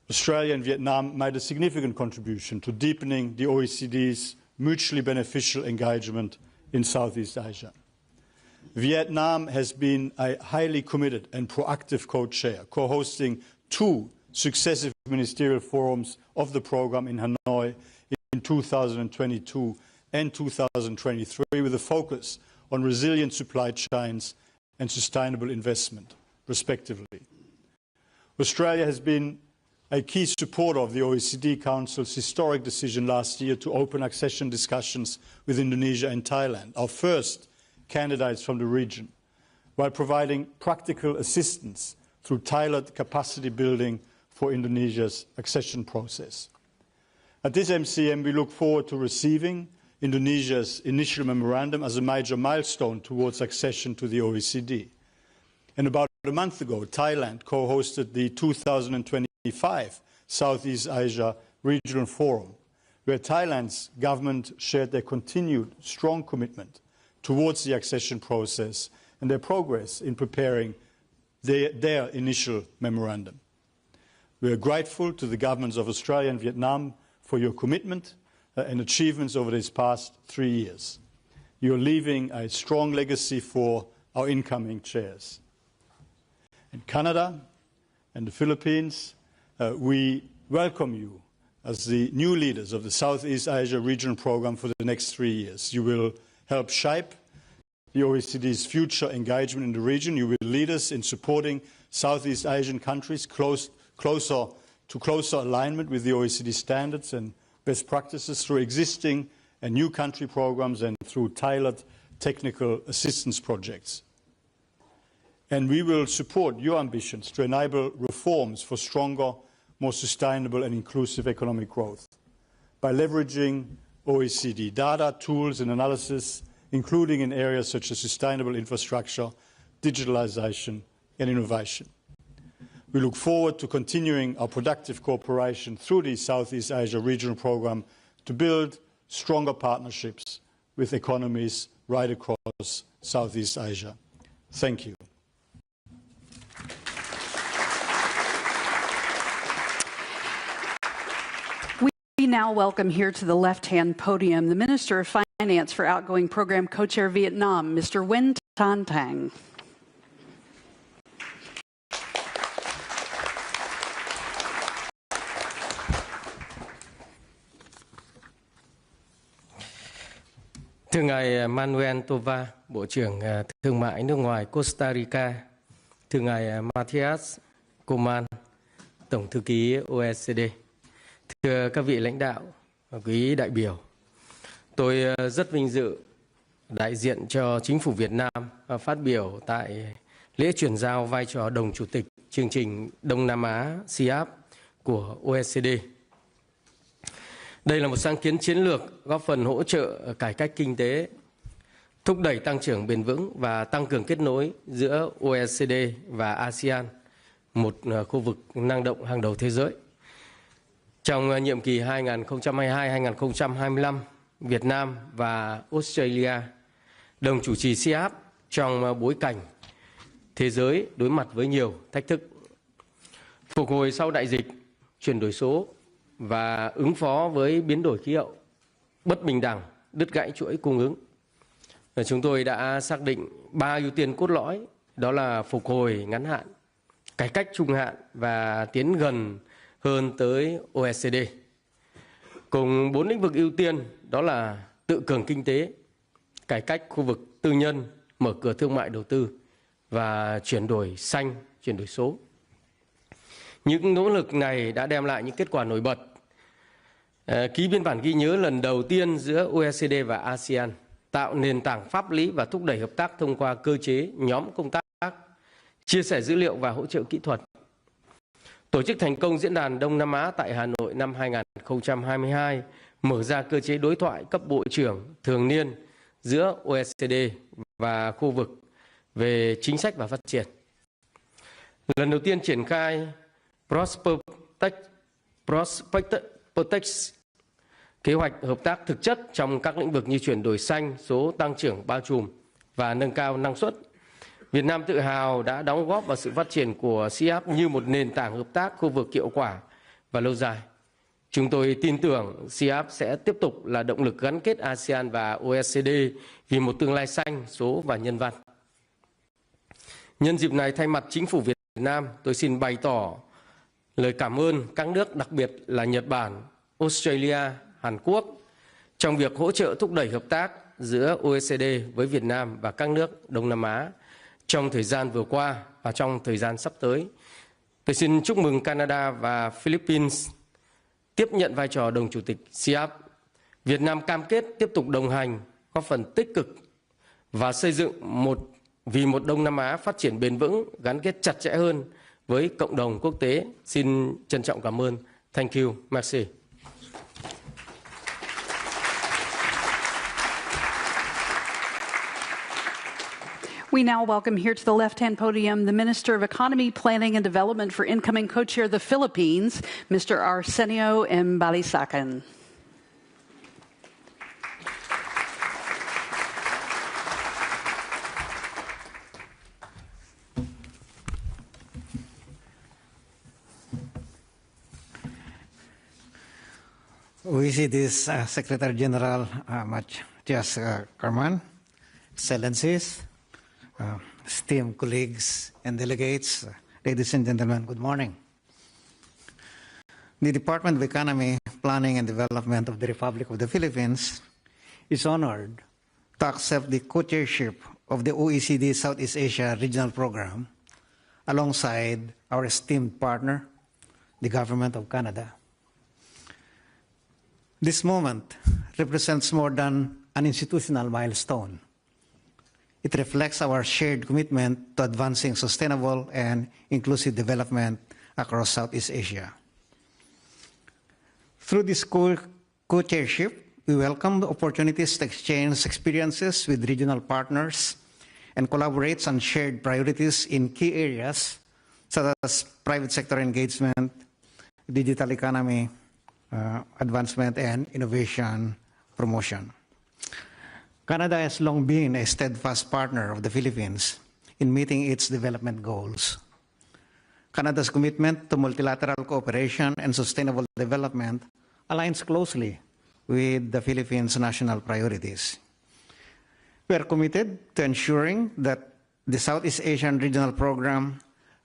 [SPEAKER 1] Australia and Vietnam made a significant contribution to deepening the OECD's mutually beneficial engagement in Southeast Asia. Vietnam has been a highly committed and proactive co-chair, co-hosting 2 successive ministerial forums of the programme in Hanoi in 2022 and 2023, with a focus on resilient supply chains and sustainable investment, respectively. Australia has been a key supporter of the OECD Council's historic decision last year to open accession discussions with Indonesia and Thailand, our first candidates from the region, while providing practical assistance through tailored capacity building for Indonesia's accession process. At this MCM, we look forward to receiving Indonesia's initial memorandum as a major milestone towards accession to the OECD. And about a month ago, Thailand co-hosted the 2025 Southeast Asia Regional Forum, where Thailand's government shared their continued strong commitment towards the accession process and their progress in preparing their initial memorandum. We are grateful to the governments of Australia and Vietnam for your commitment and achievements over these past 3 years. You are leaving a strong legacy for our incoming chairs. In Canada and the Philippines, we welcome you as the new leaders of the Southeast Asia Regional Programme for the next 3 years. You will help shape the OECD's future engagement in the region. You will lead us in supporting Southeast Asian countries closer alignment with the OECD standards and best practices through existing and new country programmes and through tailored technical assistance projects. And we will support your ambitions to enable reforms for stronger, more sustainable and inclusive economic growth by leveraging OECD data, tools and analysis, including in areas such as sustainable infrastructure, digitalisation and innovation. We look forward to continuing our productive cooperation through the Southeast Asia Regional Programme to build stronger partnerships with economies right across Southeast Asia. Thank you.
[SPEAKER 6] We now welcome here to the left-hand podium the Minister of Finance for outgoing Program Co-Chair Vietnam, Mr. Nguyen Thanh Thang.
[SPEAKER 14] Thưa ngài Manuel Tovar, Bộ trưởng Thương mại nước ngoài Costa Rica, thưa ngài Mathias Cormann, Tổng thư ký OECD, thưa các vị lãnh đạo và quý đại biểu, tôi rất vinh dự đại diện cho chính phủ Việt Nam phát biểu tại lễ chuyển giao vai trò đồng chủ tịch chương trình Đông Nam Á CIAP của OECD. Đây là một sáng kiến chiến lược góp phần hỗ trợ cải cách kinh tế, thúc đẩy tăng trưởng bền vững và tăng cường kết nối giữa OECD và ASEAN, một khu vực năng động hàng đầu thế giới. Trong nhiệm kỳ 2022-2025, Việt Nam và Australia đồng chủ trì CIAP trong bối cảnh thế giới đối mặt với nhiều thách thức. Phục hồi sau đại dịch, chuyển đổi số và ứng phó với biến đổi khí hậu, bất bình đẳng, đứt gãy chuỗi cung ứng. Chúng tôi đã xác định 3 ưu tiên cốt lõi, đó là phục hồi ngắn hạn, cải cách trung hạn và tiến gần hơn tới OECD. Cùng 4 lĩnh vực ưu tiên đó là tự cường kinh tế, cải cách khu vực tư nhân, mở cửa thương mại đầu tư và chuyển đổi xanh, chuyển đổi số. Những nỗ lực này đã đem lại những kết quả nổi bật. Ký biên bản ghi nhớ lần đầu tiên giữa OECD và ASEAN, tạo nền tảng pháp lý và thúc đẩy hợp tác thông qua cơ chế nhóm công tác, chia sẻ dữ liệu và hỗ trợ kỹ thuật. Tổ chức thành công Diễn đàn Đông Nam Á tại Hà Nội năm 2022, mở ra cơ chế đối thoại cấp bộ trưởng thường niên giữa OECD và khu vực về chính sách và phát triển. Lần đầu tiên triển khai Prospectus, kế hoạch hợp tác thực chất trong các lĩnh vực như chuyển đổi xanh, số, tăng trưởng bao trùm và nâng cao năng suất. Việt Nam tự hào đã đóng góp vào sự phát triển của CIAP như một nền tảng hợp tác khu vực hiệu quả và lâu dài. Chúng tôi tin tưởng CIAP sẽ tiếp tục là động lực gắn kết ASEAN và OECD vì một tương lai xanh, số và nhân văn. Nhân dịp này, thay mặt Chính phủ Việt Nam, tôi xin bày tỏ lời cảm ơn các nước, đặc biệt là Nhật Bản, Australia, Hàn Quốc, trong việc hỗ trợ thúc đẩy hợp tác giữa OECD với Việt Nam và các nước Đông Nam Á trong thời gian vừa qua và trong thời gian sắp tới. Tôi xin chúc mừng Canada và Philippines tiếp nhận vai trò đồng chủ tịch CIAP. Việt Nam cam kết tiếp tục đồng hành, góp phần tích cực và xây dựng vì một Đông Nam Á phát triển bền vững, gắn kết chặt chẽ hơn với cộng đồng quốc tế. Xin trân trọng cảm ơn. Thank you. Merci.
[SPEAKER 6] We now welcome here to the left-hand podium the Minister of Economy, Planning and Development for incoming co-chair of the Philippines, Mr. Arsenio Mbalisacan.
[SPEAKER 15] OECD's Secretary-General Mathias Cormann, Excellencies, esteemed colleagues and delegates, ladies and gentlemen, good morning. The Department of Economy, Planning and Development of the Republic of the Philippines is honored to accept the co-chairship of the OECD Southeast Asia Regional Program alongside our esteemed partner, the Government of Canada. This moment represents more than an institutional milestone. It reflects our shared commitment to advancing sustainable and inclusive development across Southeast Asia. Through this co-chairship, we welcome the opportunities to exchange experiences with regional partners and collaborate on shared priorities in key areas such as private sector engagement, digital economy, advancement, and innovation promotion. Canada has long been a steadfast partner of the Philippines in meeting its development goals. Canada's commitment to multilateral cooperation and sustainable development aligns closely with the Philippines' national priorities. We are committed to ensuring that the Southeast Asian Regional Program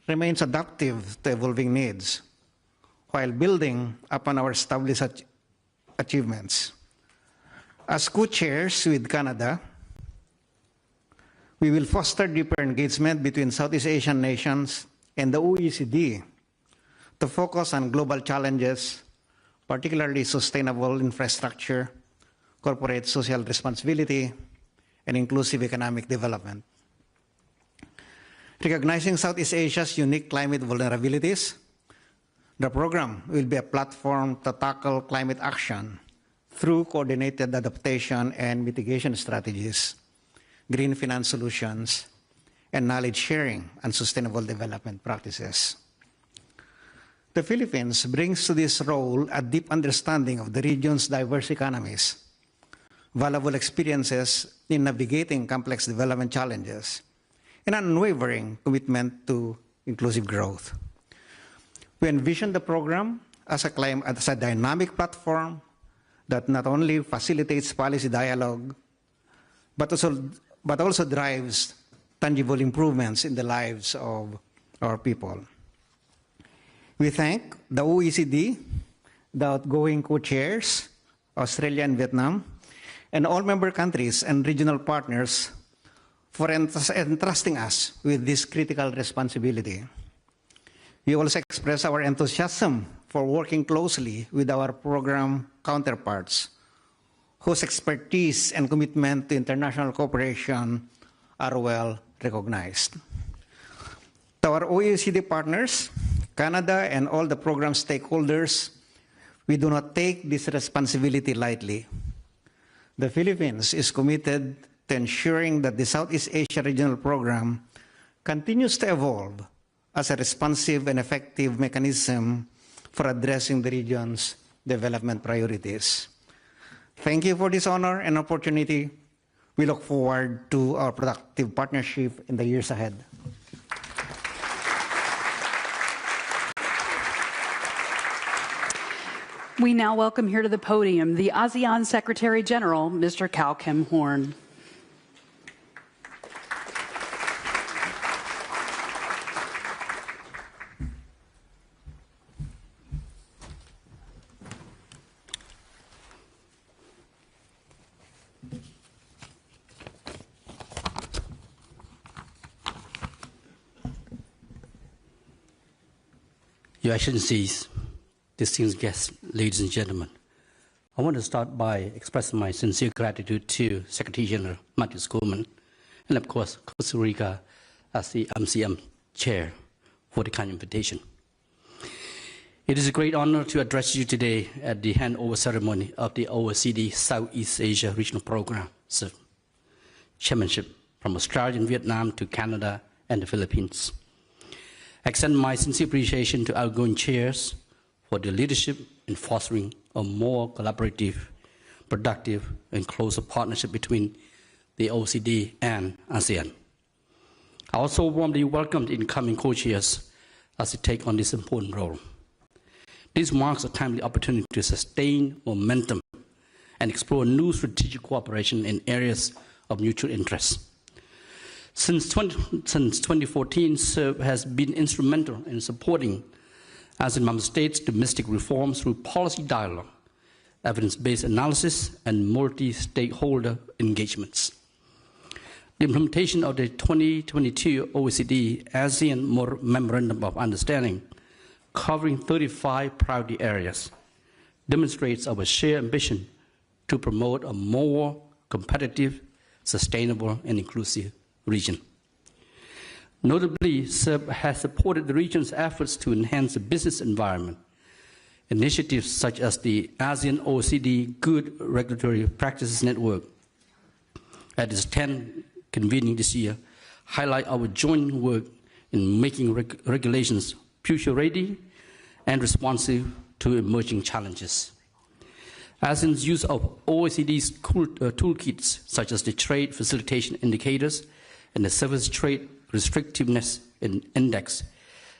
[SPEAKER 15] remains adaptive to evolving needs while building upon our established achievements. As co-chairs with Canada, we will foster deeper engagement between Southeast Asian nations and the OECD to focus on global challenges, particularly sustainable infrastructure, corporate social responsibility, and inclusive economic development. Recognizing Southeast Asia's unique climate vulnerabilities, the program will be a platform to tackle climate action through coordinated adaptation and mitigation strategies, green finance solutions, and knowledge sharing and sustainable development practices. The Philippines brings to this role a deep understanding of the region's diverse economies, valuable experiences in navigating complex development challenges, and an unwavering commitment to inclusive growth. We envision the program as a dynamic platform that not only facilitates policy dialogue, but also drives tangible improvements in the lives of our people. We thank the OECD, the outgoing co-chairs, Australia and Vietnam, and all member countries and regional partners for entrusting us with this critical responsibility. We also express our enthusiasm for working closely with our program counterparts, whose expertise and commitment to international cooperation are well recognized. To our OECD partners, Canada, and all the program stakeholders, we do not take this responsibility lightly. The Philippines is committed to ensuring that the Southeast Asia Regional Program continues to evolve as a responsive and effective mechanism for addressing the region's development priorities. Thank you for this honor and opportunity. We look forward to our productive partnership in the years ahead.
[SPEAKER 6] We now welcome here to the podium the ASEAN Secretary-General, Mr. Kau Kim Horn.
[SPEAKER 16] Your Excellencies, distinguished guests, ladies and gentlemen, I want to start by expressing my sincere gratitude to Secretary-General Mathias Cormann and, of course, Costa Rica as the MCM Chair for the kind invitation. It is a great honor to address you today at the handover ceremony of the OECD Southeast Asia Regional Program Chairmanship from Australia and Vietnam to Canada and the Philippines. I extend my sincere appreciation to outgoing chairs for their leadership in fostering a more collaborative, productive, and closer partnership between the OECD and ASEAN. I also warmly welcome the incoming co-chairs as they take on this important role. This marks a timely opportunity to sustain momentum and explore new strategic cooperation in areas of mutual interest. Since 2014, SERB has been instrumental in supporting ASEAN member states' domestic reforms through policy dialogue, evidence-based analysis, and multi-stakeholder engagements. The implementation of the 2022 OECD ASEAN Memorandum of Understanding, covering 35 priority areas, demonstrates our shared ambition to promote a more competitive, sustainable, and inclusive region. Notably, SERB has supported the region's efforts to enhance the business environment. Initiatives such as the ASEAN OECD Good Regulatory Practices Network, at its 10th convening this year, highlight our joint work in making regulations future-ready and responsive to emerging challenges. ASEAN's use of OECD's toolkits, such as the Trade Facilitation Indicators and the Service Trade Restrictiveness Index,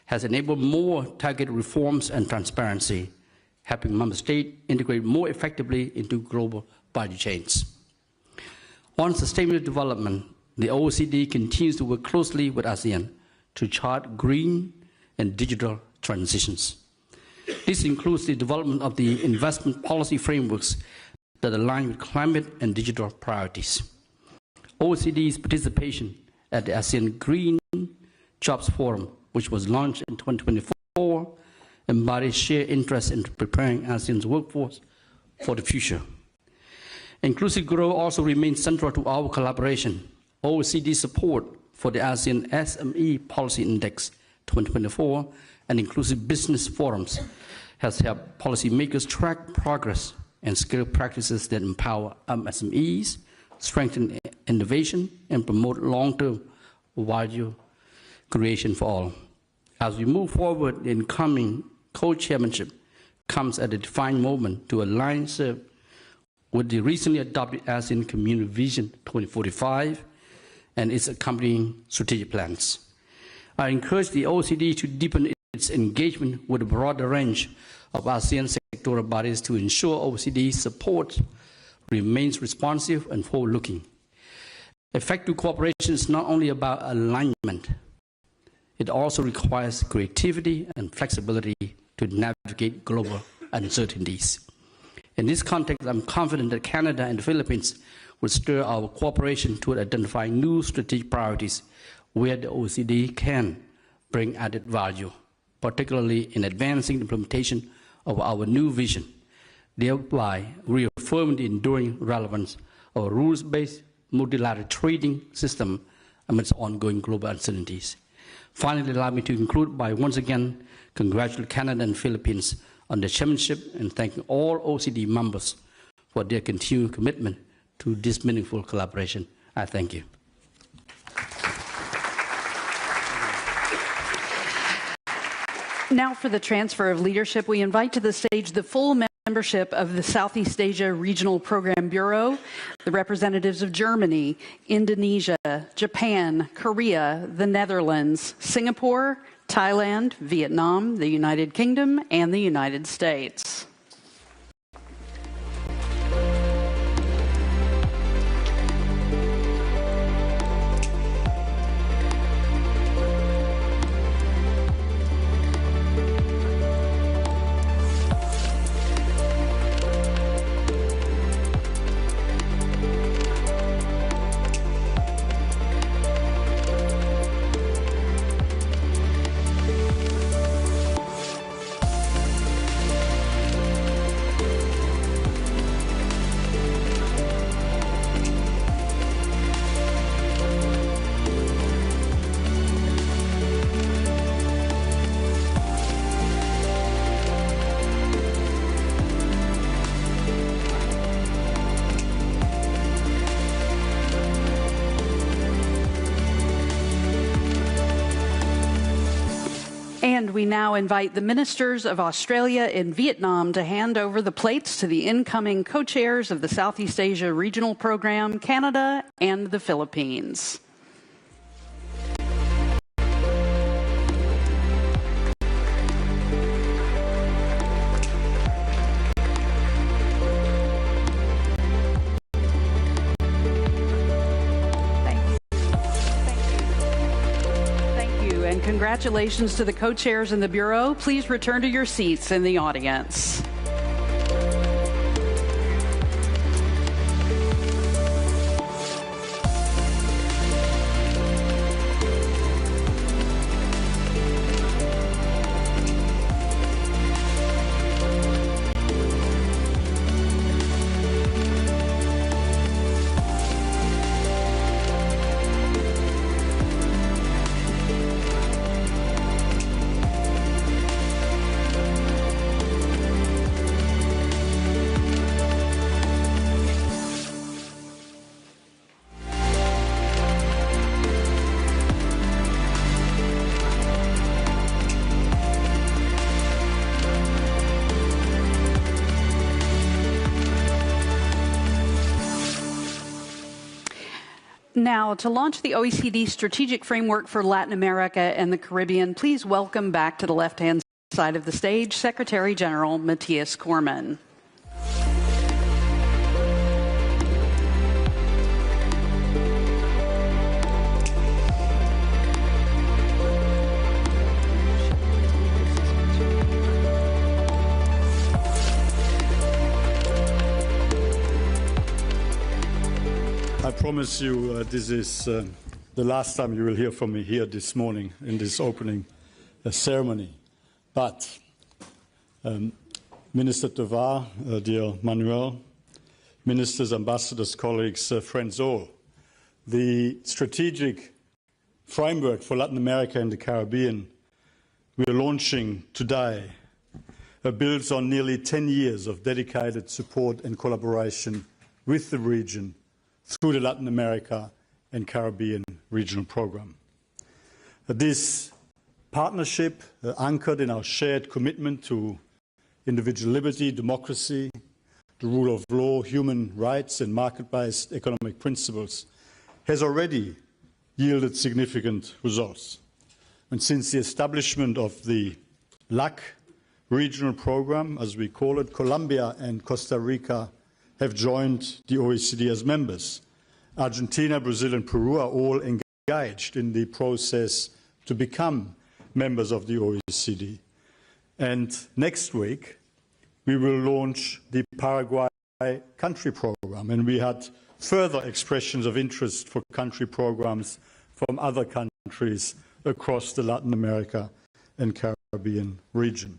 [SPEAKER 16] has enabled more targeted reforms and transparency, helping member states integrate more effectively into global value chains. On sustainable development, the OECD continues to work closely with ASEAN to chart green and digital transitions. This includes the development of the investment policy frameworks that align with climate and digital priorities. OECD's participation at the ASEAN Green Jobs Forum, which was launched in 2024, embodies shared interest in preparing ASEAN's workforce for the future. Inclusive growth also remains central to our collaboration. OECD support for the ASEAN SME Policy Index 2024 and inclusive business forums has helped policymakers track progress and scale practices that empower MSMEs, strengthen innovation, and promote long-term value creation for all. As we move forward, the incoming co-chairmanship comes at a defined moment to align SERB with the recently adopted ASEAN Community Vision 2045 and its accompanying strategic plans. I encourage the OECD to deepen its engagement with a broader range of ASEAN sectoral bodies to ensure OECD support remains responsive and forward-looking. Effective cooperation is not only about alignment, it also requires creativity and flexibility to navigate global uncertainties. In this context, I'm confident that Canada and the Philippines will stir our cooperation toward identifying new strategic priorities where the OECD can bring added value, particularly in advancing the implementation of our new vision, thereby reaffirming the enduring relevance of a rules-based multilateral trading system amidst ongoing global uncertainties. Finally, allow me to conclude by once again congratulating Canada and Philippines on the chairmanship and thanking all OECD members for their continued commitment to this meaningful collaboration. I thank you.
[SPEAKER 6] Now for the transfer of leadership, we invite to the stage the full membership of the Southeast Asia Regional Program Bureau, the representatives of Germany, Indonesia, Japan, Korea, the Netherlands, Singapore, Thailand, Vietnam, the United Kingdom, and the United States. And we now invite the ministers of Australia and Vietnam to hand over the plates to the incoming co-chairs of the Southeast Asia Regional Program, Canada and the Philippines. Congratulations to the co-chairs in the Bureau. Please return to your seats in the audience. Now, to launch the OECD Strategic Framework for Latin America and the Caribbean, please welcome back to the left-hand side of the stage Secretary-General Mathias Cormann.
[SPEAKER 1] I promise you this is the last time you will hear from me here this morning in this opening ceremony. But Minister Tovar, dear Manuel, ministers, ambassadors, colleagues, friends all, the strategic framework for Latin America and the Caribbean we are launching today builds on nearly 10 years of dedicated support and collaboration with the region through the Latin America and Caribbean Regional Programme. This partnership, anchored in our shared commitment to individual liberty, democracy, the rule of law, human rights and market-based economic principles, has already yielded significant results. And since the establishment of the LAC Regional Programme, as we call it, Colombia and Costa Rica have joined the OECD as members. Argentina, Brazil and Peru are all engaged in the process to become members of the OECD. And next week, we will launch the Paraguay Country Programme. And we had further expressions of interest for country programs from other countries across the Latin America and Caribbean region.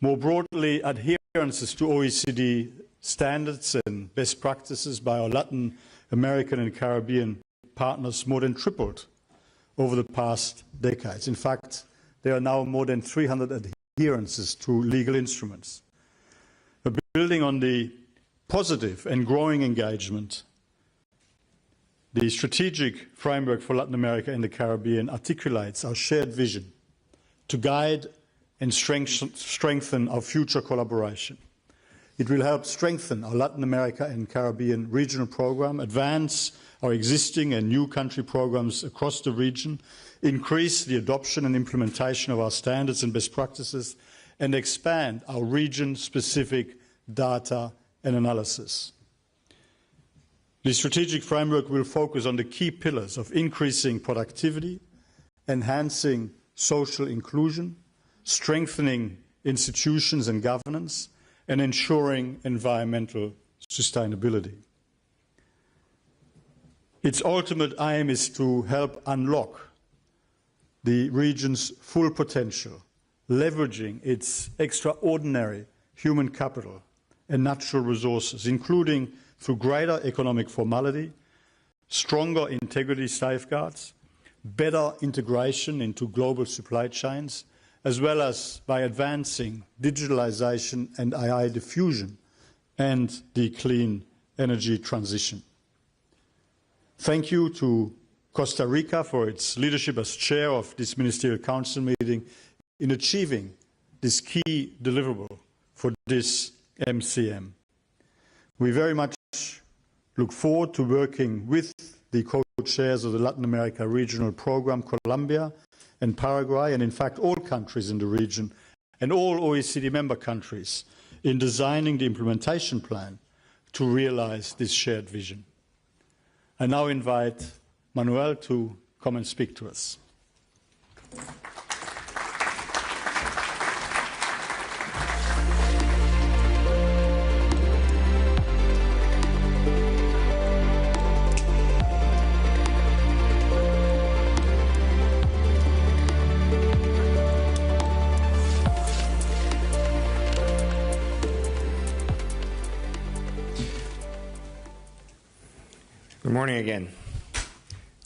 [SPEAKER 1] More broadly, adherences to OECD standards and best practices by our Latin American and Caribbean partners more than tripled over the past decades. In fact, there are now more than 300 adherences to legal instruments. Building on the positive and growing engagement, the strategic framework for Latin America and the Caribbean articulates our shared vision to guide and strengthen our future collaboration. It will help strengthen our Latin America and Caribbean regional program, advance our existing and new country programs across the region, increase the adoption and implementation of our standards and best practices, and expand our region-specific data and analysis. The strategic framework will focus on the key pillars of increasing productivity, enhancing social inclusion, strengthening institutions and governance, and ensuring environmental sustainability. Its ultimate aim is to help unlock the region's full potential, leveraging its extraordinary human capital and natural resources, including through greater economic formality, stronger integrity safeguards, better integration into global supply chains, as well as by advancing digitalization and AI diffusion and the clean energy transition. Thank you to Costa Rica for its leadership as chair of this Ministerial Council meeting in achieving this key deliverable for this MCM. We very much look forward to working with the co-chairs of the Latin America Regional Program, Colombia and Paraguay, and in fact all countries in the region and all OECD member countries in designing the implementation plan to realize this shared vision. I now invite Manuel to come and speak to us.
[SPEAKER 9] Good morning again.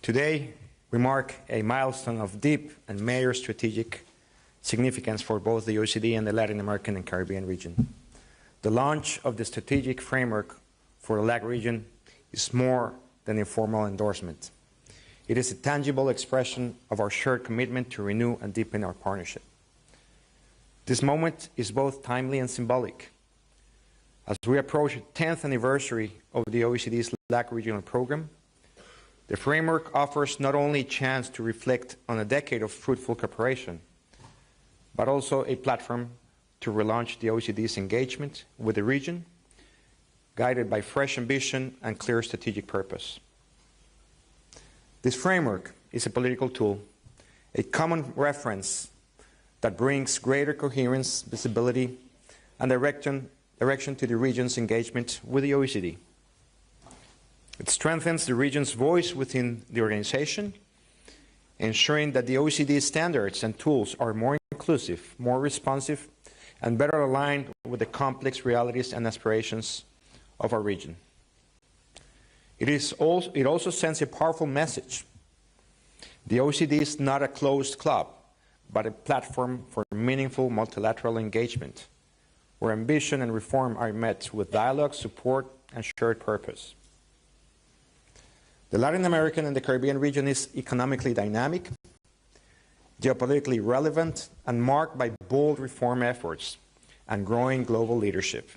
[SPEAKER 9] Today, we mark a milestone of deep and major strategic significance for both the OECD and the Latin American and Caribbean region. The launch of the strategic framework for the LAC region is more than a formal endorsement. It is a tangible expression of our shared commitment to renew and deepen our partnership. This moment is both timely and symbolic. As we approach the 10th anniversary of the OECD's LAC regional program, the framework offers not only a chance to reflect on a decade of fruitful cooperation, but also a platform to relaunch the OECD's engagement with the region, guided by fresh ambition and clear strategic purpose. This framework is a political tool, a common reference that brings greater coherence, visibility, and direction to the region's engagement with the OECD. It strengthens the region's voice within the organization, ensuring that the OECD standards and tools are more inclusive, more responsive, and better aligned with the complex realities and aspirations of our region. It also sends a powerful message. The OECD is not a closed club, but a platform for meaningful multilateral engagement, where ambition and reform are met with dialogue, support, and shared purpose. The Latin American and the Caribbean region is economically dynamic, geopolitically relevant, and marked by bold reform efforts and growing global leadership.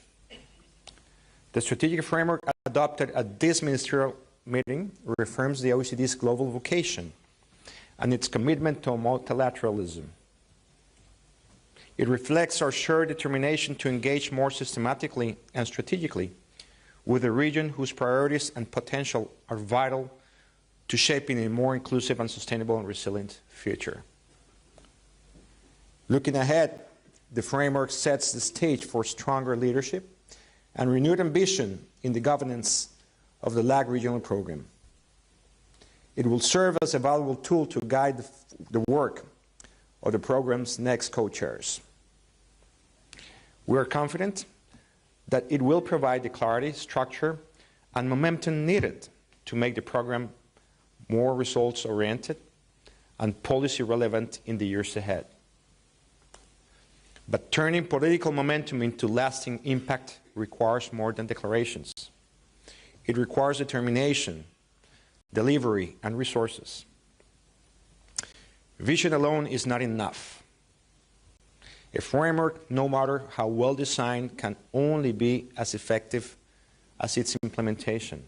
[SPEAKER 9] The strategic framework adopted at this ministerial meeting reaffirms the OECD's global vocation and its commitment to multilateralism. It reflects our shared determination to engage more systematically and strategically with a region whose priorities and potential are vital to shaping a more inclusive and sustainable and resilient future. Looking ahead, the framework sets the stage for stronger leadership and renewed ambition in the governance of the LAC regional program. It will serve as a valuable tool to guide the work of the program's next co-chairs. We are confident that it will provide the clarity, structure, and momentum needed to make the program more results-oriented and policy-relevant in the years ahead. But turning political momentum into lasting impact requires more than declarations. It requires determination, delivery, and resources. Vision alone is not enough. A framework, no matter how well designed, can only be as effective as its implementation.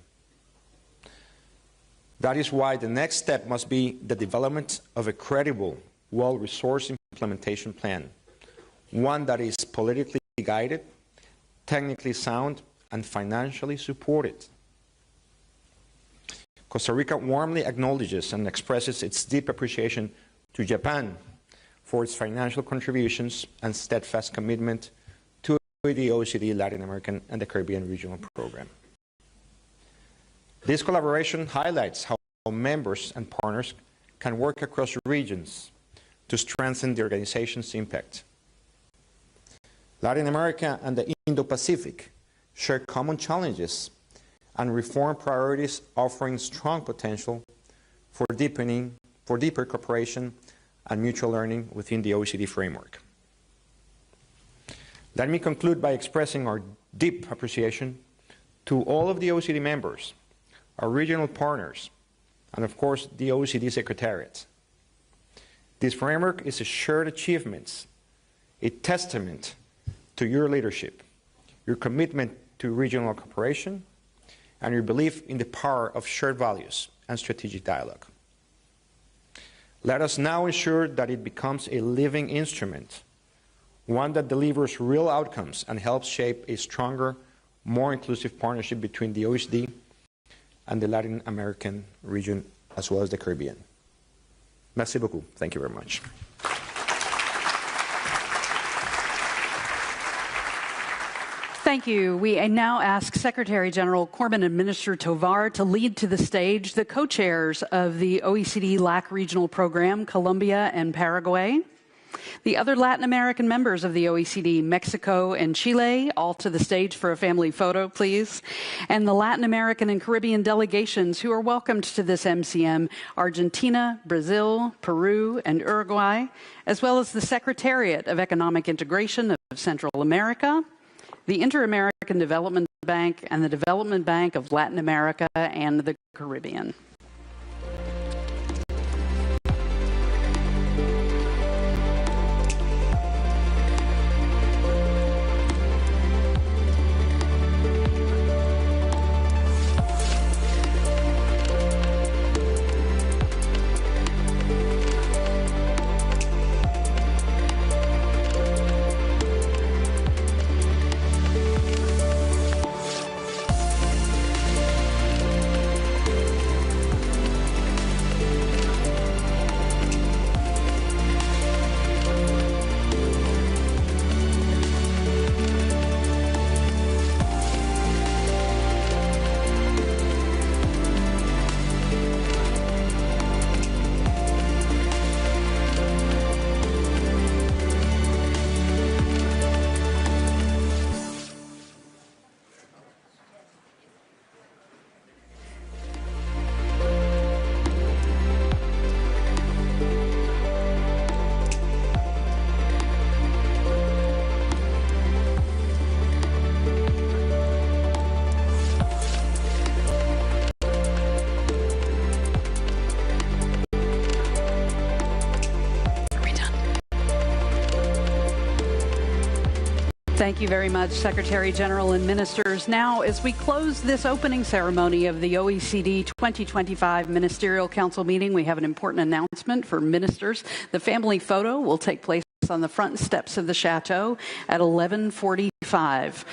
[SPEAKER 9] That is why the next step must be the development of a credible, well-resourced implementation plan, one that is politically guided, technically sound, and financially supported. Costa Rica warmly acknowledges and expresses its deep appreciation to Japan for its financial contributions and steadfast commitment to the OECD Latin American and the Caribbean Regional Program. This collaboration highlights how members and partners can work across regions to strengthen the organization's impact. Latin America and the Indo-Pacific share common challenges and reform priorities, offering strong potential for deeper cooperation and mutual learning within the OECD framework. Let me conclude by expressing our deep appreciation to all of the OECD members, our regional partners, and of course the OECD Secretariat. This framework is a shared achievement, a testament to your leadership, your commitment to regional cooperation, and your belief in the power of shared values and strategic dialogue. Let us now ensure that it becomes a living instrument, one that delivers real outcomes and helps shape a stronger, more inclusive partnership between the OECD and the Latin American region, as well as the Caribbean. Merci beaucoup. Thank you very much.
[SPEAKER 6] Thank you. We now ask Secretary-General Cormann and Minister Tovar to lead to the stage the co-chairs of the OECD LAC Regional Program, Colombia and Paraguay. The other Latin American members of the OECD, Mexico and Chile, all to the stage for a family photo, please. And the Latin American and Caribbean delegations who are welcomed to this MCM, Argentina, Brazil, Peru, and Uruguay, as well as the Secretariat of Economic Integration of Central America, the Inter-American Development Bank, and the Development Bank of Latin America and the Caribbean. Thank you very much, Secretary General and Ministers. Now, as we close this opening ceremony of the OECD 2025 Ministerial Council Meeting, we have an important announcement for ministers. The family photo will take place on the front steps of the Chateau at 11:45.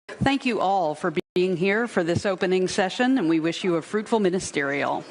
[SPEAKER 6] Thank you all for being here for this opening session, and we wish you a fruitful ministerial.